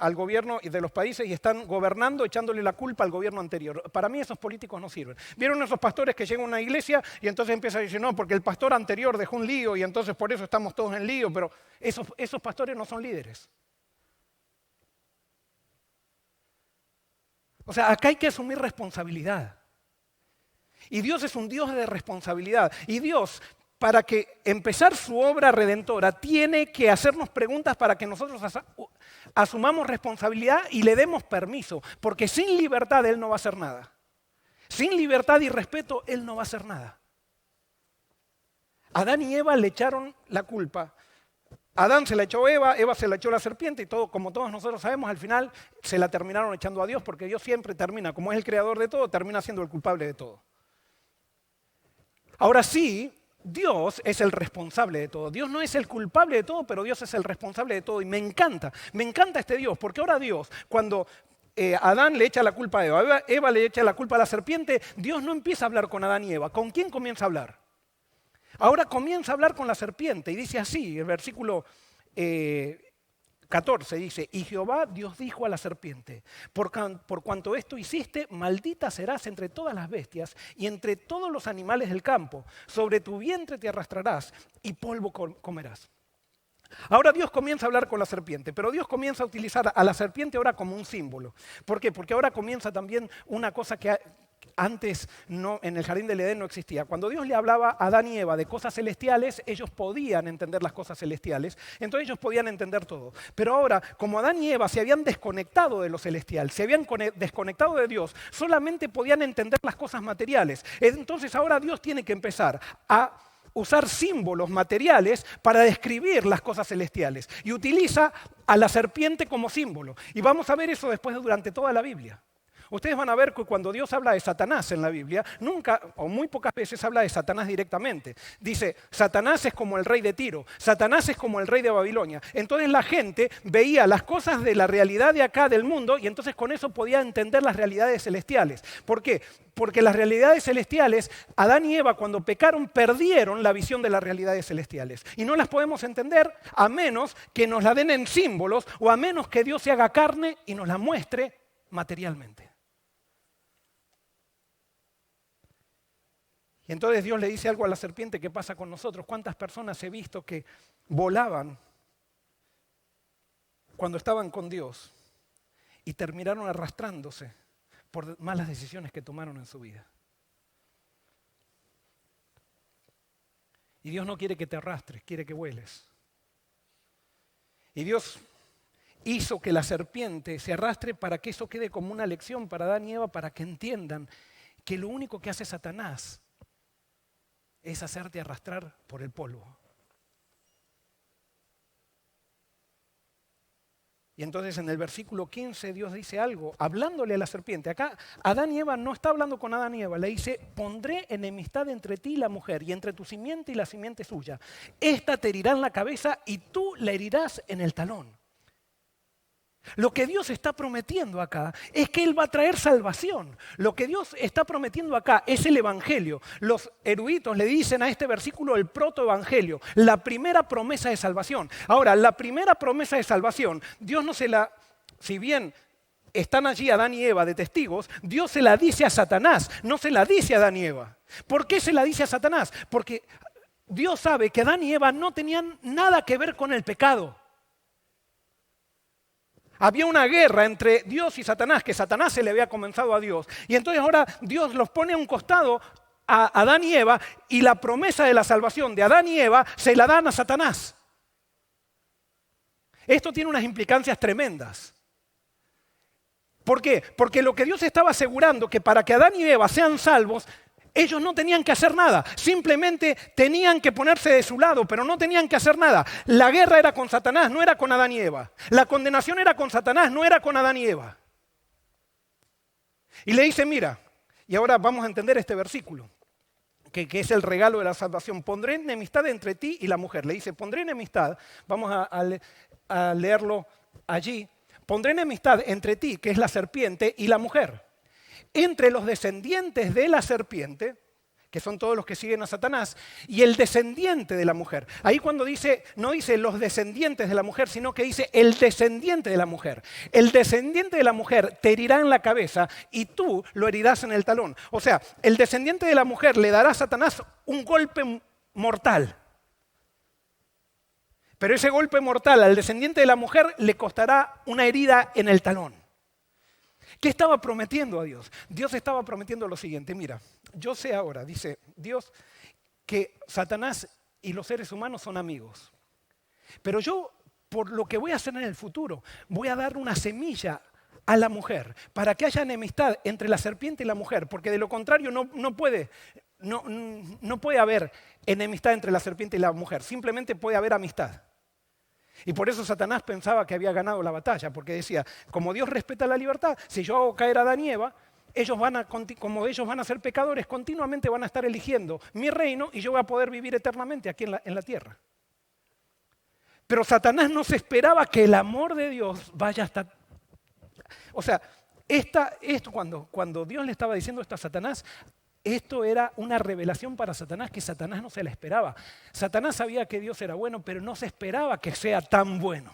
al gobierno de los países y están gobernando echándole la culpa al gobierno anterior? Para mí esos políticos no sirven. ¿Vieron esos pastores que llegan a una iglesia y entonces empiezan a decir, no, porque el pastor anterior dejó un lío y entonces por eso estamos todos en lío? Pero esos pastores no son líderes. O sea, acá hay que asumir responsabilidad. Y Dios es un Dios de responsabilidad. Y Dios, para que empezar su obra redentora, tiene que hacernos preguntas para que nosotros asumamos responsabilidad y le demos permiso. Porque sin libertad Él no va a hacer nada. Sin libertad y respeto Él no va a hacer nada. Adán y Eva le echaron la culpa. Adán se la echó a Eva, Eva se la echó a la serpiente y todo, como todos nosotros sabemos, al final se la terminaron echando a Dios porque Dios siempre termina, como es el creador de todo, termina siendo el culpable de todo. Ahora sí, Dios es el responsable de todo. Dios no es el culpable de todo, pero Dios es el responsable de todo. Y me encanta este Dios, porque ahora Dios, cuando Adán le echa la culpa a Eva, Eva le echa la culpa a la serpiente, Dios no empieza a hablar con Adán y Eva. ¿Con quién comienza a hablar? Ahora comienza a hablar con la serpiente y dice así, el versículo 14 dice, y Jehová Dios dijo a la serpiente, por cuanto esto hiciste, maldita serás entre todas las bestias y entre todos los animales del campo, sobre tu vientre te arrastrarás y polvo comerás. Ahora Dios comienza a hablar con la serpiente, pero Dios comienza a utilizar a la serpiente ahora como un símbolo. ¿Por qué? Porque ahora comienza también una cosa que antes no, en el jardín del Edén no existía. Cuando Dios le hablaba a Adán y Eva de cosas celestiales, ellos podían entender las cosas celestiales, entonces ellos podían entender todo. Pero ahora, como Adán y Eva se habían desconectado de lo celestial, se habían desconectado de Dios, solamente podían entender las cosas materiales. Entonces ahora Dios tiene que empezar a usar símbolos materiales para describir las cosas celestiales. Y utiliza a la serpiente como símbolo. Y vamos a ver eso después durante toda la Biblia. Ustedes van a ver que cuando Dios habla de Satanás en la Biblia, nunca o muy pocas veces habla de Satanás directamente. Dice, Satanás es como el rey de Tiro, Satanás es como el rey de Babilonia. Entonces la gente veía las cosas de la realidad de acá del mundo y entonces con eso podía entender las realidades celestiales. ¿Por qué? Porque las realidades celestiales, Adán y Eva cuando pecaron perdieron la visión de las realidades celestiales. Y no las podemos entender a menos que nos la den en símbolos o a menos que Dios se haga carne y nos la muestre materialmente. Y entonces Dios le dice algo a la serpiente que pasa con nosotros. ¿Cuántas personas he visto que volaban cuando estaban con Dios y terminaron arrastrándose por malas decisiones que tomaron en su vida? Y Dios no quiere que te arrastres, quiere que vueles. Y Dios hizo que la serpiente se arrastre para que eso quede como una lección para Adán y Eva, para que entiendan que lo único que hace Satanás es hacerte arrastrar por el polvo. Y entonces en el versículo 15 Dios dice algo, hablándole a la serpiente. Acá Adán y Eva no está hablando con Adán y Eva, le dice, pondré enemistad entre ti y la mujer, y entre tu simiente y la simiente suya. Esta te herirá en la cabeza y tú la herirás en el talón. Lo que Dios está prometiendo acá es que Él va a traer salvación. Lo que Dios está prometiendo acá es el Evangelio. Los eruditos le dicen a este versículo el protoevangelio, la primera promesa de salvación. Ahora, la primera promesa de salvación, Dios no se la, si bien están allí Adán y Eva de testigos, Dios se la dice a Satanás, no se la dice a Adán y Eva. ¿Por qué se la dice a Satanás? Porque Dios sabe que Adán y Eva no tenían nada que ver con el pecado. Había una guerra entre Dios y Satanás, que Satanás se le había comenzado a Dios. Y entonces ahora Dios los pone a un costado a Adán y Eva, y la promesa de la salvación de Adán y Eva se la dan a Satanás. Esto tiene unas implicancias tremendas. ¿Por qué? Porque lo que Dios estaba asegurando, que para que Adán y Eva sean salvos, ellos no tenían que hacer nada, simplemente tenían que ponerse de su lado, pero no tenían que hacer nada. La guerra era con Satanás, no era con Adán y Eva. La condenación era con Satanás, no era con Adán y Eva. Y le dice, mira, y ahora vamos a entender este versículo, que es el regalo de la salvación. Pondré enemistad entre ti y la mujer. Le dice, pondré enemistad, vamos a leerlo allí. Pondré enemistad entre ti, que es la serpiente, y la mujer. Entre los descendientes de la serpiente, que son todos los que siguen a Satanás, y el descendiente de la mujer. Ahí cuando dice, no dice los descendientes de la mujer, sino que dice el descendiente de la mujer. El descendiente de la mujer te herirá en la cabeza y tú lo herirás en el talón. O sea, el descendiente de la mujer le dará a Satanás un golpe mortal. Pero ese golpe mortal al descendiente de la mujer le costará una herida en el talón. ¿Qué estaba prometiendo a Dios? Dios estaba prometiendo lo siguiente, mira, yo sé ahora, dice Dios, que Satanás y los seres humanos son amigos. Pero yo, por lo que voy a hacer en el futuro, voy a dar una semilla a la mujer para que haya enemistad entre la serpiente y la mujer, porque de lo contrario no puede haber enemistad entre la serpiente y la mujer, simplemente puede haber amistad. Y por eso Satanás pensaba que había ganado la batalla, porque decía, como Dios respeta la libertad, si yo hago caer a Adán y Eva, como ellos van a ser pecadores, continuamente van a estar eligiendo mi reino y yo voy a poder vivir eternamente aquí en la tierra. Pero Satanás no se esperaba que el amor de Dios vaya hasta... O sea, esto cuando Dios le estaba diciendo esto a Satanás, esto era una revelación para Satanás que Satanás no se la esperaba. Satanás sabía que Dios era bueno, pero no se esperaba que sea tan bueno.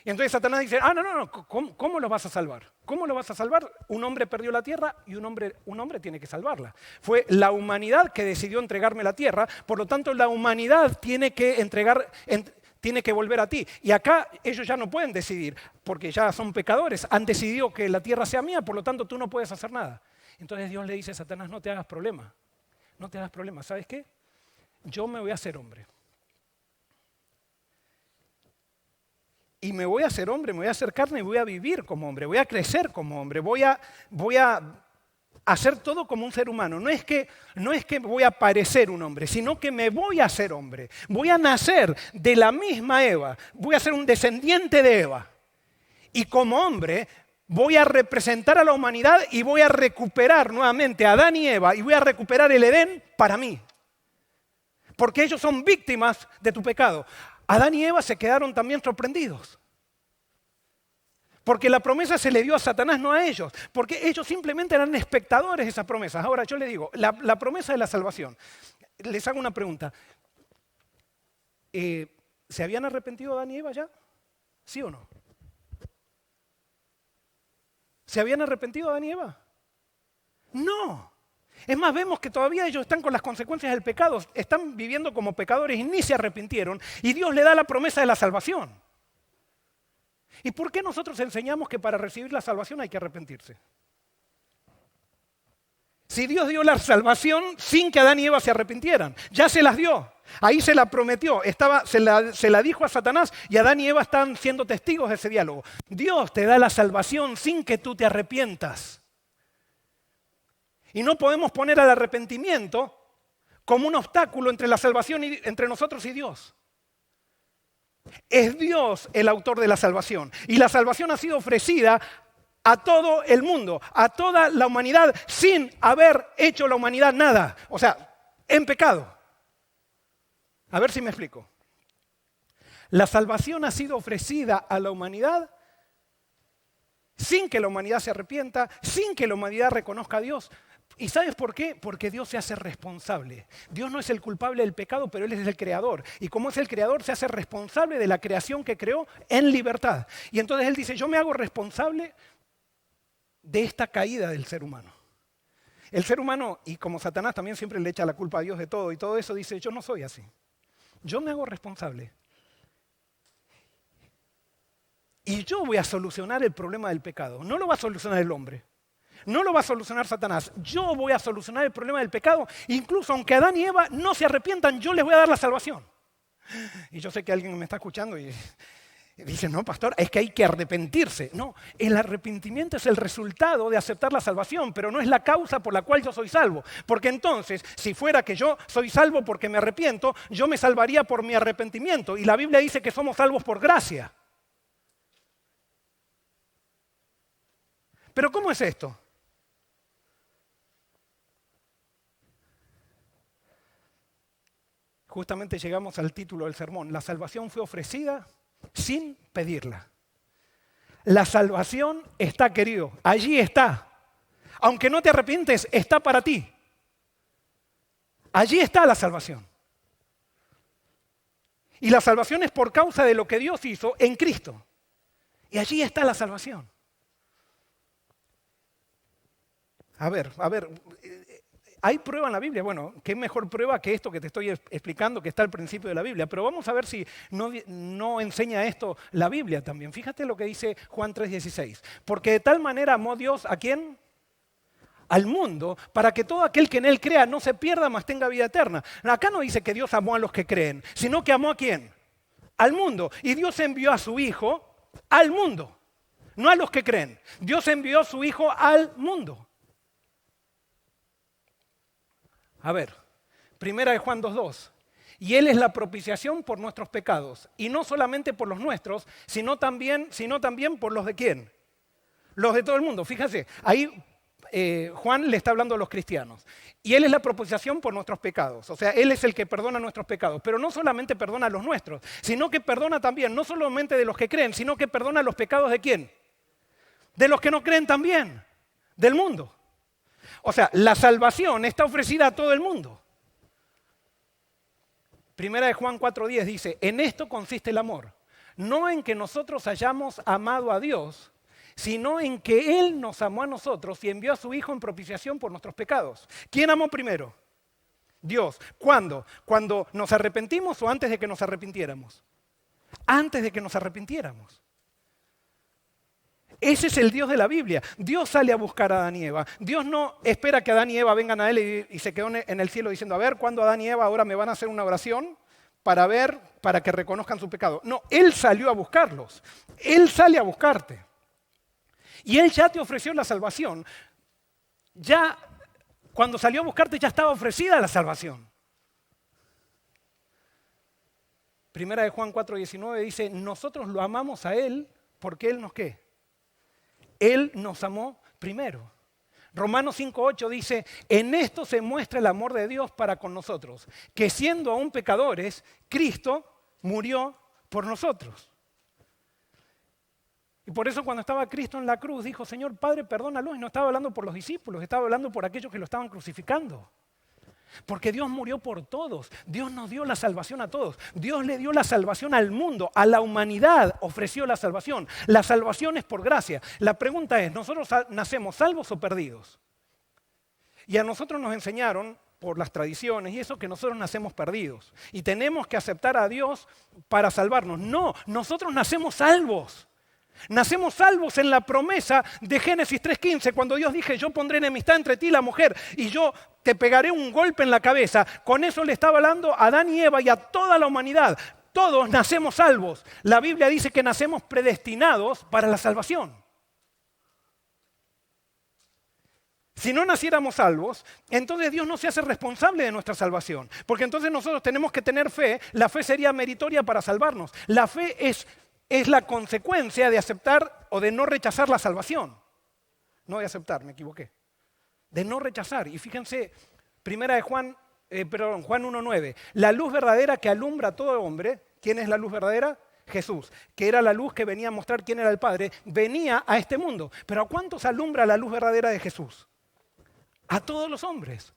Y entonces Satanás dice, no, ¿cómo lo vas a salvar? ¿Cómo lo vas a salvar? Un hombre perdió la tierra y un hombre tiene que salvarla. Fue la humanidad que decidió entregarme la tierra, por lo tanto la humanidad tiene que volver a ti. Y acá ellos ya no pueden decidir, porque ya son pecadores, han decidido que la tierra sea mía, por lo tanto tú no puedes hacer nada. Entonces Dios le dice a Satanás, no te hagas problema, ¿sabes qué? Yo me voy a hacer hombre. Y me voy a hacer hombre, me voy a hacer carne y voy a vivir como hombre, voy a crecer como hombre, voy a hacer todo como un ser humano. No es que voy a parecer un hombre, sino que me voy a hacer hombre. Voy a nacer de la misma Eva, voy a ser un descendiente de Eva. Y como hombre voy a representar a la humanidad y voy a recuperar nuevamente a Adán y Eva y voy a recuperar el Edén para mí. Porque ellos son víctimas de tu pecado. Adán y Eva se quedaron también sorprendidos. Porque la promesa se le dio a Satanás, no a ellos. Porque ellos simplemente eran espectadores de esas promesas. Ahora yo les digo, la promesa de la salvación. Les hago una pregunta. ¿Se habían arrepentido Adán y Eva ya? ¿Sí o no? ¿Se habían arrepentido Adán y Eva? No. Es más, vemos que todavía ellos están con las consecuencias del pecado. Están viviendo como pecadores y ni se arrepintieron. Y Dios le da la promesa de la salvación. ¿Y por qué nosotros enseñamos que para recibir la salvación hay que arrepentirse? Si Dios dio la salvación sin que Adán y Eva se arrepintieran, ya se las dio, ahí se la prometió, se la dijo a Satanás y Adán y Eva están siendo testigos de ese diálogo. Dios te da la salvación sin que tú te arrepientas. Y no podemos poner al arrepentimiento como un obstáculo entre la salvación entre nosotros y Dios. Es Dios el autor de la salvación. Y la salvación ha sido ofrecida a todo el mundo, a toda la humanidad, sin haber hecho la humanidad nada. O sea, en pecado. A ver si me explico. La salvación ha sido ofrecida a la humanidad sin que la humanidad se arrepienta, sin que la humanidad reconozca a Dios. ¿Y sabes por qué? Porque Dios se hace responsable. Dios no es el culpable del pecado, pero Él es el creador. Y como es el creador, se hace responsable de la creación que creó en libertad. Y entonces Él dice, yo me hago responsable de esta caída del ser humano. El ser humano, y como Satanás también siempre le echa la culpa a Dios de todo y todo eso, dice, yo no soy así. Yo me hago responsable. Y yo voy a solucionar el problema del pecado. No lo va a solucionar el hombre. No lo va a solucionar Satanás. Yo voy a solucionar el problema del pecado. Incluso aunque Adán y Eva no se arrepientan, yo les voy a dar la salvación. Y yo sé que alguien me está escuchando y dice, no, pastor, es que hay que arrepentirse. No, el arrepentimiento es el resultado de aceptar la salvación, pero no es la causa por la cual yo soy salvo. Porque entonces, si fuera que yo soy salvo porque me arrepiento, yo me salvaría por mi arrepentimiento. Y la Biblia dice que somos salvos por gracia. ¿Pero cómo es esto? Justamente llegamos al título del sermón. La salvación fue ofrecida sin pedirla. La salvación está, querido. Allí está. Aunque no te arrepientes, está para ti. Allí está la salvación. Y la salvación es por causa de lo que Dios hizo en Cristo. Y allí está la salvación. A ver, ¿hay prueba en la Biblia? Bueno, ¿qué mejor prueba que esto que te estoy explicando que está al principio de la Biblia? Pero vamos a ver si no enseña esto la Biblia también. Fíjate lo que dice Juan 3:16. Porque de tal manera amó Dios, ¿a quién? Al mundo, para que todo aquel que en él crea no se pierda, mas tenga vida eterna. Acá no dice que Dios amó a los que creen, sino que amó ¿a quién? Al mundo. Y Dios envió a su Hijo al mundo, no a los que creen. Dios envió a su Hijo al mundo. A ver, primera de Juan 2:2. Y Él es la propiciación por nuestros pecados. Y no solamente por los nuestros, sino también por los de quién. Los de todo el mundo. Fíjate, ahí Juan le está hablando a los cristianos. Y Él es la propiciación por nuestros pecados. O sea, Él es el que perdona nuestros pecados. Pero no solamente perdona los nuestros, sino que perdona también, no solamente de los que creen, sino que perdona los pecados de quién. De los que no creen también. Del mundo. O sea, la salvación está ofrecida a todo el mundo. Primera de Juan 4:10 dice, en esto consiste el amor, no en que nosotros hayamos amado a Dios, sino en que Él nos amó a nosotros y envió a su Hijo en propiciación por nuestros pecados. ¿Quién amó primero? Dios. ¿Cuándo? ¿Cuando nos arrepentimos o antes de que nos arrepintiéramos? Antes de que nos arrepintiéramos. Ese es el Dios de la Biblia. Dios sale a buscar a Adán y Eva. Dios no espera que Adán y Eva vengan a Él y se queden en el cielo diciendo, a ver, ¿cuándo Adán y Eva ahora me van a hacer una oración para que reconozcan su pecado? No, Él salió a buscarlos. Él sale a buscarte. Y Él ya te ofreció la salvación. Ya, cuando salió a buscarte ya estaba ofrecida la salvación. Primera de Juan 4:19 dice, nosotros lo amamos a Él porque Él nos ¿qué? Él nos amó primero. Romanos 5:8 dice, en esto se muestra el amor de Dios para con nosotros, que siendo aún pecadores, Cristo murió por nosotros. Y por eso cuando estaba Cristo en la cruz, dijo, Señor Padre, perdónalos. Y no estaba hablando por los discípulos, estaba hablando por aquellos que lo estaban crucificando. Porque Dios murió por todos. Dios nos dio la salvación a todos. Dios le dio la salvación al mundo, a la humanidad ofreció la salvación. La salvación es por gracia. La pregunta es, ¿nosotros nacemos salvos o perdidos? Y a nosotros nos enseñaron, por las tradiciones y eso, que nosotros nacemos perdidos. Y tenemos que aceptar a Dios para salvarnos. No, nosotros nacemos salvos. Nacemos salvos en la promesa de Génesis 3:15, cuando Dios dije, yo pondré enemistad entre ti y la mujer, y yo te pegaré un golpe en la cabeza. Con eso le estaba hablando a Adán y Eva y a toda la humanidad. Todos nacemos salvos. La Biblia dice que nacemos predestinados para la salvación. Si no naciéramos salvos, entonces Dios no se hace responsable de nuestra salvación. Porque entonces nosotros tenemos que tener fe. La fe sería meritoria para salvarnos. La fe es la consecuencia de aceptar o de no rechazar la salvación. No de aceptar, me equivoqué. De no rechazar. Y fíjense, Juan 1:9. La luz verdadera que alumbra a todo hombre. ¿Quién es la luz verdadera? Jesús, que era la luz que venía a mostrar quién era el Padre, venía a este mundo. Pero ¿a cuántos alumbra la luz verdadera de Jesús? A todos los hombres.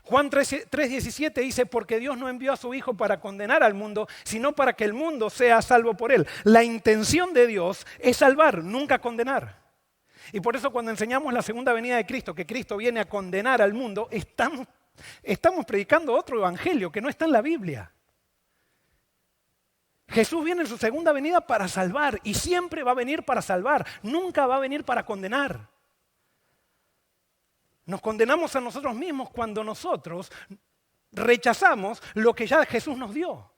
Juan 3:17 dice, porque Dios no envió a su Hijo para condenar al mundo, sino para que el mundo sea salvo por Él. La intención de Dios es salvar, nunca condenar. Y por eso cuando enseñamos la segunda venida de Cristo, que Cristo viene a condenar al mundo, estamos predicando otro evangelio que no está en la Biblia. Jesús viene en su segunda venida para salvar y siempre va a venir para salvar, nunca va a venir para condenar. Nos condenamos a nosotros mismos cuando nosotros rechazamos lo que ya Jesús nos dio.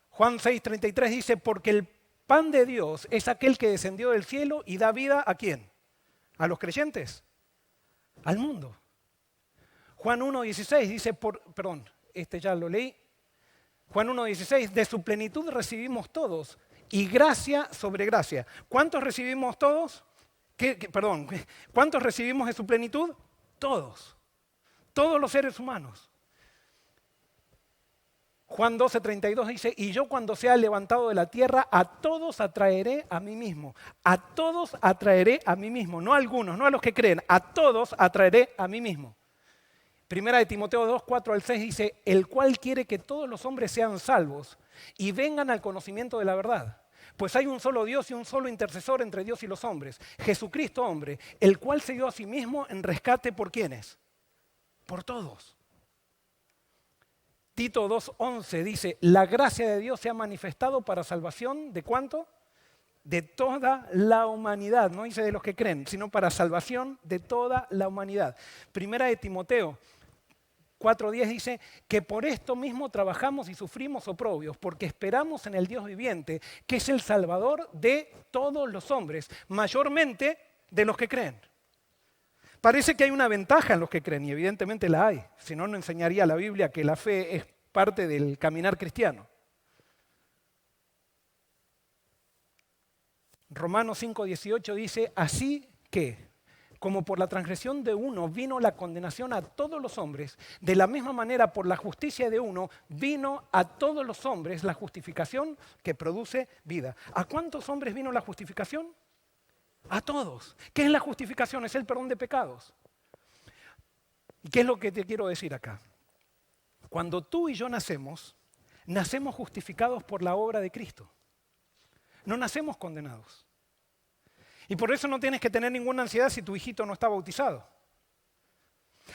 Juan 6:33 dice, porque el pan de Dios es aquel que descendió del cielo y da vida ¿a quién? ¿A los creyentes? Al mundo. Juan 1:16 dice, ya lo leí. Juan 1:16, de su plenitud recibimos todos y gracia sobre gracia. ¿Cuántos recibimos todos? ¿Cuántos recibimos de su plenitud? Todos. Todos los seres humanos. Juan 12:32 dice, y yo cuando sea levantado de la tierra, a todos atraeré a mí mismo. A todos atraeré a mí mismo. No a algunos, no a los que creen. A todos atraeré a mí mismo. Primera de Timoteo 2:4-6 dice, el cual quiere que todos los hombres sean salvos y vengan al conocimiento de la verdad. Pues hay un solo Dios y un solo intercesor entre Dios y los hombres, Jesucristo hombre, el cual se dio a sí mismo en rescate ¿por quiénes? Por todos. Tito 2:11 dice, la gracia de Dios se ha manifestado para salvación ¿de cuánto? De toda la humanidad, no dice de los que creen, sino para salvación de toda la humanidad. Primera de Timoteo 4:10 dice que por esto mismo trabajamos y sufrimos oprobios, porque esperamos en el Dios viviente, que es el Salvador de todos los hombres, mayormente de los que creen. Parece que hay una ventaja en los que creen, y evidentemente la hay. Si no, no enseñaría la Biblia que la fe es parte del caminar cristiano. Romanos 5:18 dice, así que, como por la transgresión de uno vino la condenación a todos los hombres, de la misma manera por la justicia de uno vino a todos los hombres la justificación que produce vida. ¿A cuántos hombres vino la justificación? A todos. ¿Qué es la justificación? Es el perdón de pecados. ¿Y qué es lo que te quiero decir acá? Cuando tú y yo nacemos justificados por la obra de Cristo. No nacemos condenados. Y por eso no tienes que tener ninguna ansiedad si tu hijito no está bautizado.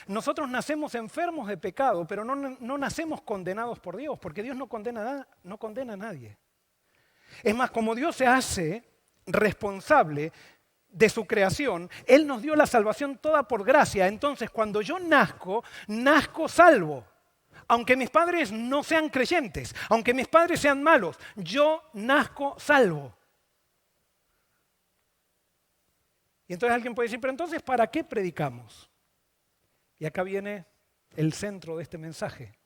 Nosotros nacemos enfermos de pecado, pero no nacemos condenados por Dios, porque Dios no condena a nadie. Es más, como Dios se hace responsable de su creación, Él nos dio la salvación toda por gracia. Entonces, cuando yo nazco salvo. Aunque mis padres no sean creyentes, aunque mis padres sean malos, yo nazco salvo. Y entonces alguien puede decir, pero entonces, ¿para qué predicamos? Y acá viene el centro de este mensaje.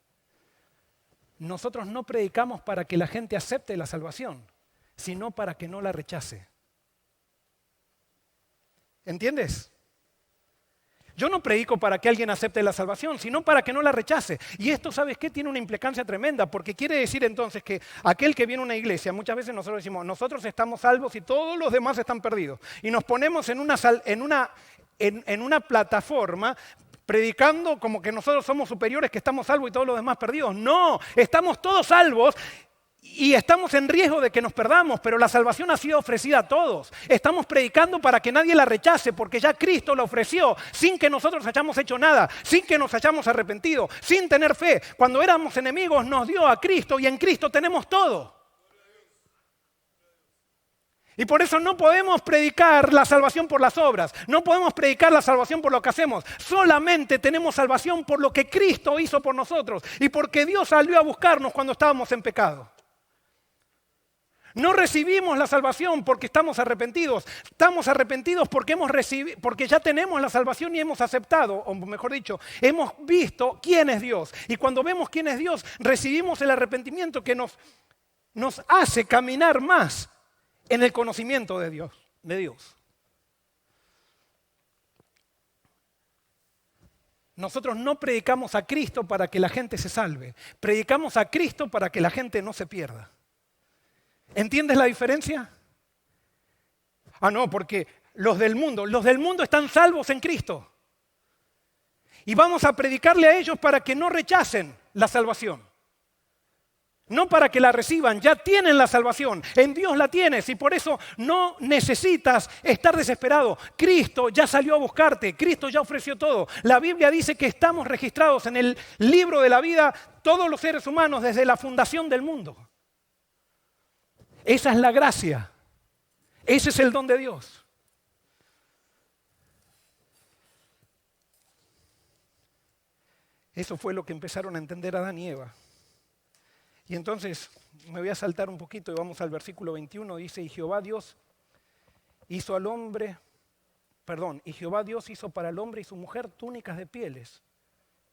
Nosotros no predicamos para que la gente acepte la salvación, sino para que no la rechace. ¿Entiendes? Yo no predico para que alguien acepte la salvación, sino para que no la rechace. Y esto, ¿sabes qué? Tiene una implicancia tremenda, porque quiere decir entonces que aquel que viene a una iglesia, muchas veces nosotros decimos, nosotros estamos salvos y todos los demás están perdidos. Y nos ponemos en una plataforma predicando como que nosotros somos superiores, que estamos salvos y todos los demás perdidos. No, estamos todos salvos. Y estamos en riesgo de que nos perdamos, pero la salvación ha sido ofrecida a todos. Estamos predicando para que nadie la rechace, porque ya Cristo la ofreció sin que nosotros hayamos hecho nada, sin que nos hayamos arrepentido, sin tener fe. Cuando éramos enemigos nos dio a Cristo y en Cristo tenemos todo. Y por eso no podemos predicar la salvación por las obras, no podemos predicar la salvación por lo que hacemos. Solamente tenemos salvación por lo que Cristo hizo por nosotros y porque Dios salió a buscarnos cuando estábamos en pecado. No recibimos la salvación porque estamos arrepentidos porque ya tenemos la salvación y hemos aceptado, o mejor dicho, hemos visto quién es Dios. Y cuando vemos quién es Dios, recibimos el arrepentimiento que nos hace caminar más en el conocimiento de Dios. Nosotros no predicamos a Cristo para que la gente se salve, predicamos a Cristo para que la gente no se pierda. ¿Entiendes la diferencia? No, porque los del mundo están salvos en Cristo. Y vamos a predicarle a ellos para que no rechacen la salvación. No para que la reciban, ya tienen la salvación. En Dios la tienes y por eso no necesitas estar desesperado. Cristo ya salió a buscarte, Cristo ya ofreció todo. La Biblia dice que estamos registrados en el libro de la vida todos los seres humanos desde la fundación del mundo. Esa es la gracia. Ese es el don de Dios. Eso fue lo que empezaron a entender Adán y Eva. Y entonces me voy a saltar un poquito y vamos al versículo 21. Dice, y Jehová Dios hizo para el hombre y su mujer túnicas de pieles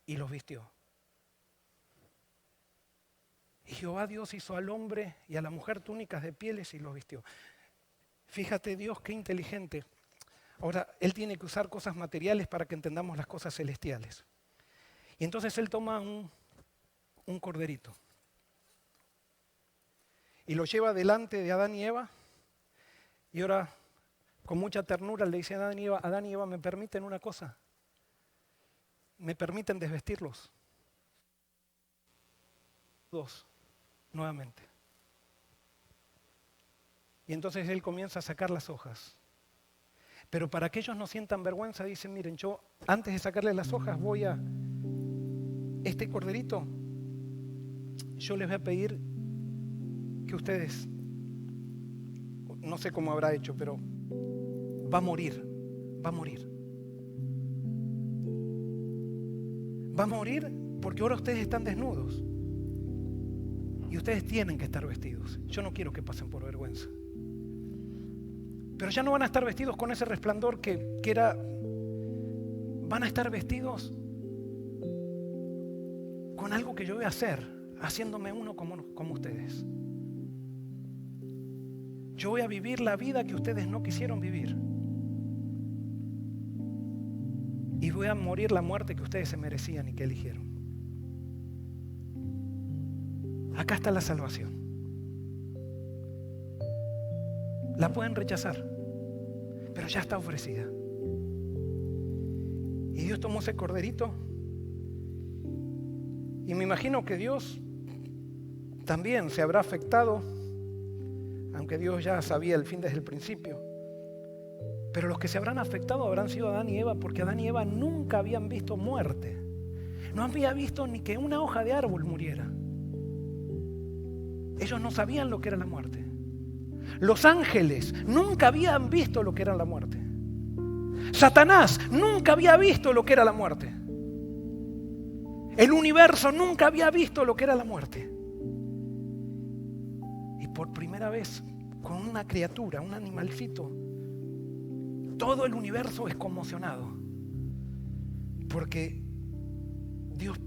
y los vistió. Y Jehová Dios hizo al hombre y a la mujer túnicas de pieles y los vistió. Fíjate Dios qué inteligente. Ahora, Él tiene que usar cosas materiales para que entendamos las cosas celestiales. Y entonces Él toma un corderito y lo lleva delante de Adán y Eva, y ahora con mucha ternura le dice a Adán y Eva, ¿me permiten una cosa? ¿Me permiten desvestirlos? Dos, nuevamente. Y entonces Él comienza a sacar las hojas. Pero para que ellos no sientan vergüenza, dicen, miren, yo antes de sacarle las hojas este corderito, yo les voy a pedir que ustedes, no sé cómo habrá hecho, pero va a morir. Va a morir porque ahora ustedes están desnudos. Y ustedes tienen que estar vestidos. Yo no quiero que pasen por vergüenza. Pero ya no van a estar vestidos con ese resplandor que era. Van a estar vestidos con algo que yo voy a hacer, haciéndome uno como ustedes. Yo voy a vivir la vida que ustedes no quisieron vivir. Y voy a morir la muerte que ustedes se merecían y que eligieron. Acá está la salvación. La pueden rechazar, pero ya está ofrecida. Y Dios tomó ese corderito. Y me imagino que Dios también se habrá afectado, aunque Dios ya sabía el fin desde el principio. Pero los que se habrán afectado habrán sido Adán y Eva, porque Adán y Eva nunca habían visto muerte. No había visto ni que una hoja de árbol muriera. Ellos no sabían lo que era la muerte. Los ángeles nunca habían visto lo que era la muerte. Satanás nunca había visto lo que era la muerte. El universo nunca había visto lo que era la muerte. Y por primera vez, con una criatura, un animalcito, todo el universo es conmocionado. Porque Dios,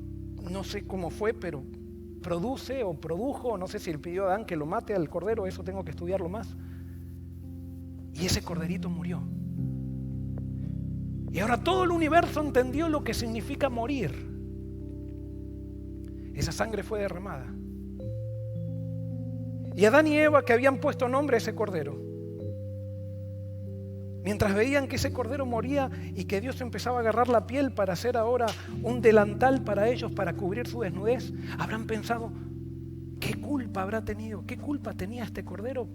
no sé cómo fue, pero produce o produjo, no sé si él pidió a Adán que lo mate al cordero, eso tengo que estudiarlo más. Y ese corderito murió. Y ahora todo el universo entendió lo que significa morir. Esa sangre fue derramada. Y Adán y Eva, que habían puesto nombre a ese cordero, mientras veían que ese cordero moría y que Dios empezaba a agarrar la piel para hacer ahora un delantal para ellos, para cubrir su desnudez, habrán pensado, ¿qué culpa habrá tenido? ¿Qué culpa tenía este cordero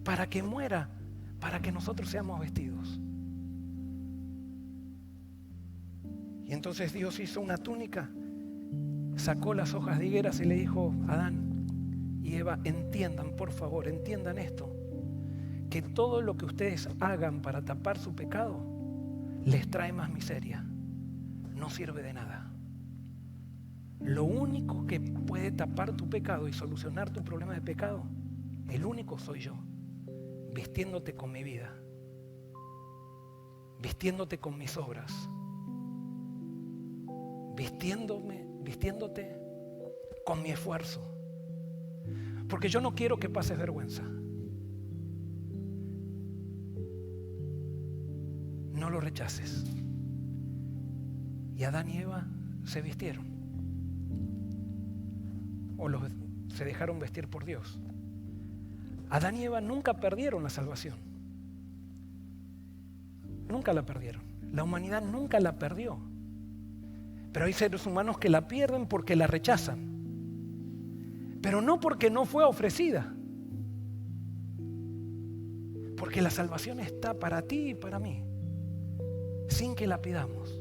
para que muera, para que nosotros seamos vestidos? Y entonces Dios hizo una túnica, sacó las hojas de higueras y le dijo a Adán y Eva, entiendan, por favor, entiendan esto, que todo lo que ustedes hagan para tapar su pecado les trae más miseria, no sirve de nada. Lo único que puede tapar tu pecado y solucionar tu problema de pecado, el único soy yo, vistiéndote con mi vida, vistiéndote con mis obras, vistiéndote con mi esfuerzo. Porque yo no quiero que pases vergüenza. No lo rechaces. Y Adán y Eva se vistieron. O se dejaron vestir por Dios. Adán y Eva nunca perdieron la salvación. Nunca la perdieron. La humanidad nunca la perdió. Pero hay seres humanos que la pierden porque la rechazan. Pero no porque no fue ofrecida. Porque la salvación está para ti y para mí, sin que la pidamos.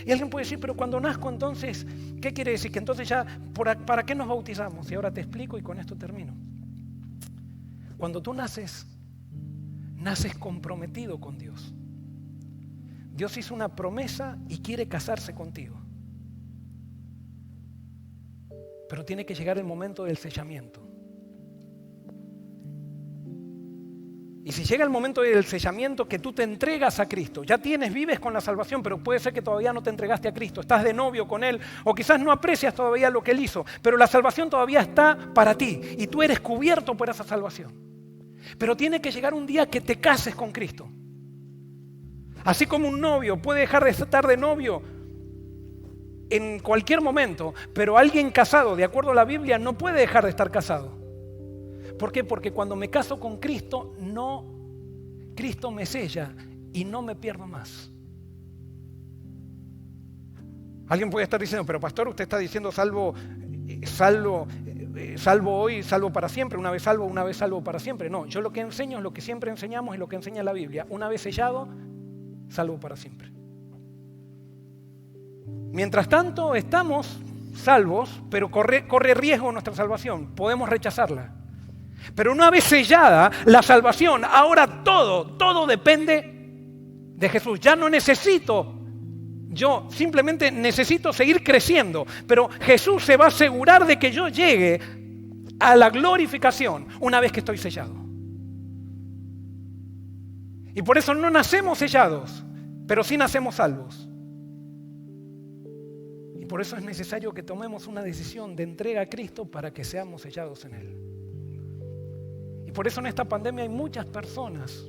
Y alguien puede decir, pero cuando nazco entonces, ¿qué quiere decir? Que entonces ya, ¿para qué nos bautizamos? Y ahora te explico y con esto termino. Cuando tú naces comprometido con Dios. Dios hizo una promesa y quiere casarse contigo. Pero tiene que llegar el momento del sellamiento. Y si llega el momento del sellamiento que tú te entregas a Cristo, ya vives con la salvación, pero puede ser que todavía no te entregaste a Cristo, estás de novio con Él, o quizás no aprecias todavía lo que Él hizo, pero la salvación todavía está para ti y tú eres cubierto por esa salvación. Pero tiene que llegar un día que te cases con Cristo. Así como un novio puede dejar de estar de novio en cualquier momento, pero alguien casado, de acuerdo a la Biblia, no puede dejar de estar casado. ¿Por qué? Porque cuando me caso con Cristo, Cristo me sella y no me pierdo más. Alguien puede estar diciendo, pero pastor, usted está diciendo salvo hoy, salvo para siempre, una vez salvo para siempre. No, yo lo que enseño es lo que siempre enseñamos y lo que enseña la Biblia. Una vez sellado, salvo para siempre. Mientras tanto, estamos salvos, pero corre riesgo nuestra salvación. Podemos rechazarla. Pero una vez sellada la salvación, ahora todo depende de Jesús. Ya no necesito, yo simplemente necesito seguir creciendo. Pero Jesús se va a asegurar de que yo llegue a la glorificación una vez que estoy sellado. Y por eso no nacemos sellados, pero sí nacemos salvos. Y por eso es necesario que tomemos una decisión de entrega a Cristo para que seamos sellados en Él. Y por eso en esta pandemia hay muchas personas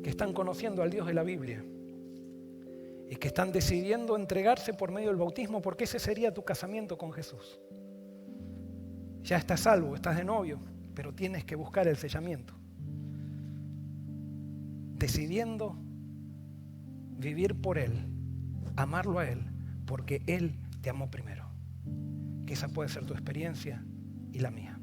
que están conociendo al Dios de la Biblia y que están decidiendo entregarse por medio del bautismo, porque ese sería tu casamiento con Jesús. Ya estás salvo, estás de novio, pero tienes que buscar el sellamiento. Decidiendo vivir por Él, amarlo a Él, porque Él te amó primero. Que esa puede ser tu experiencia y la mía.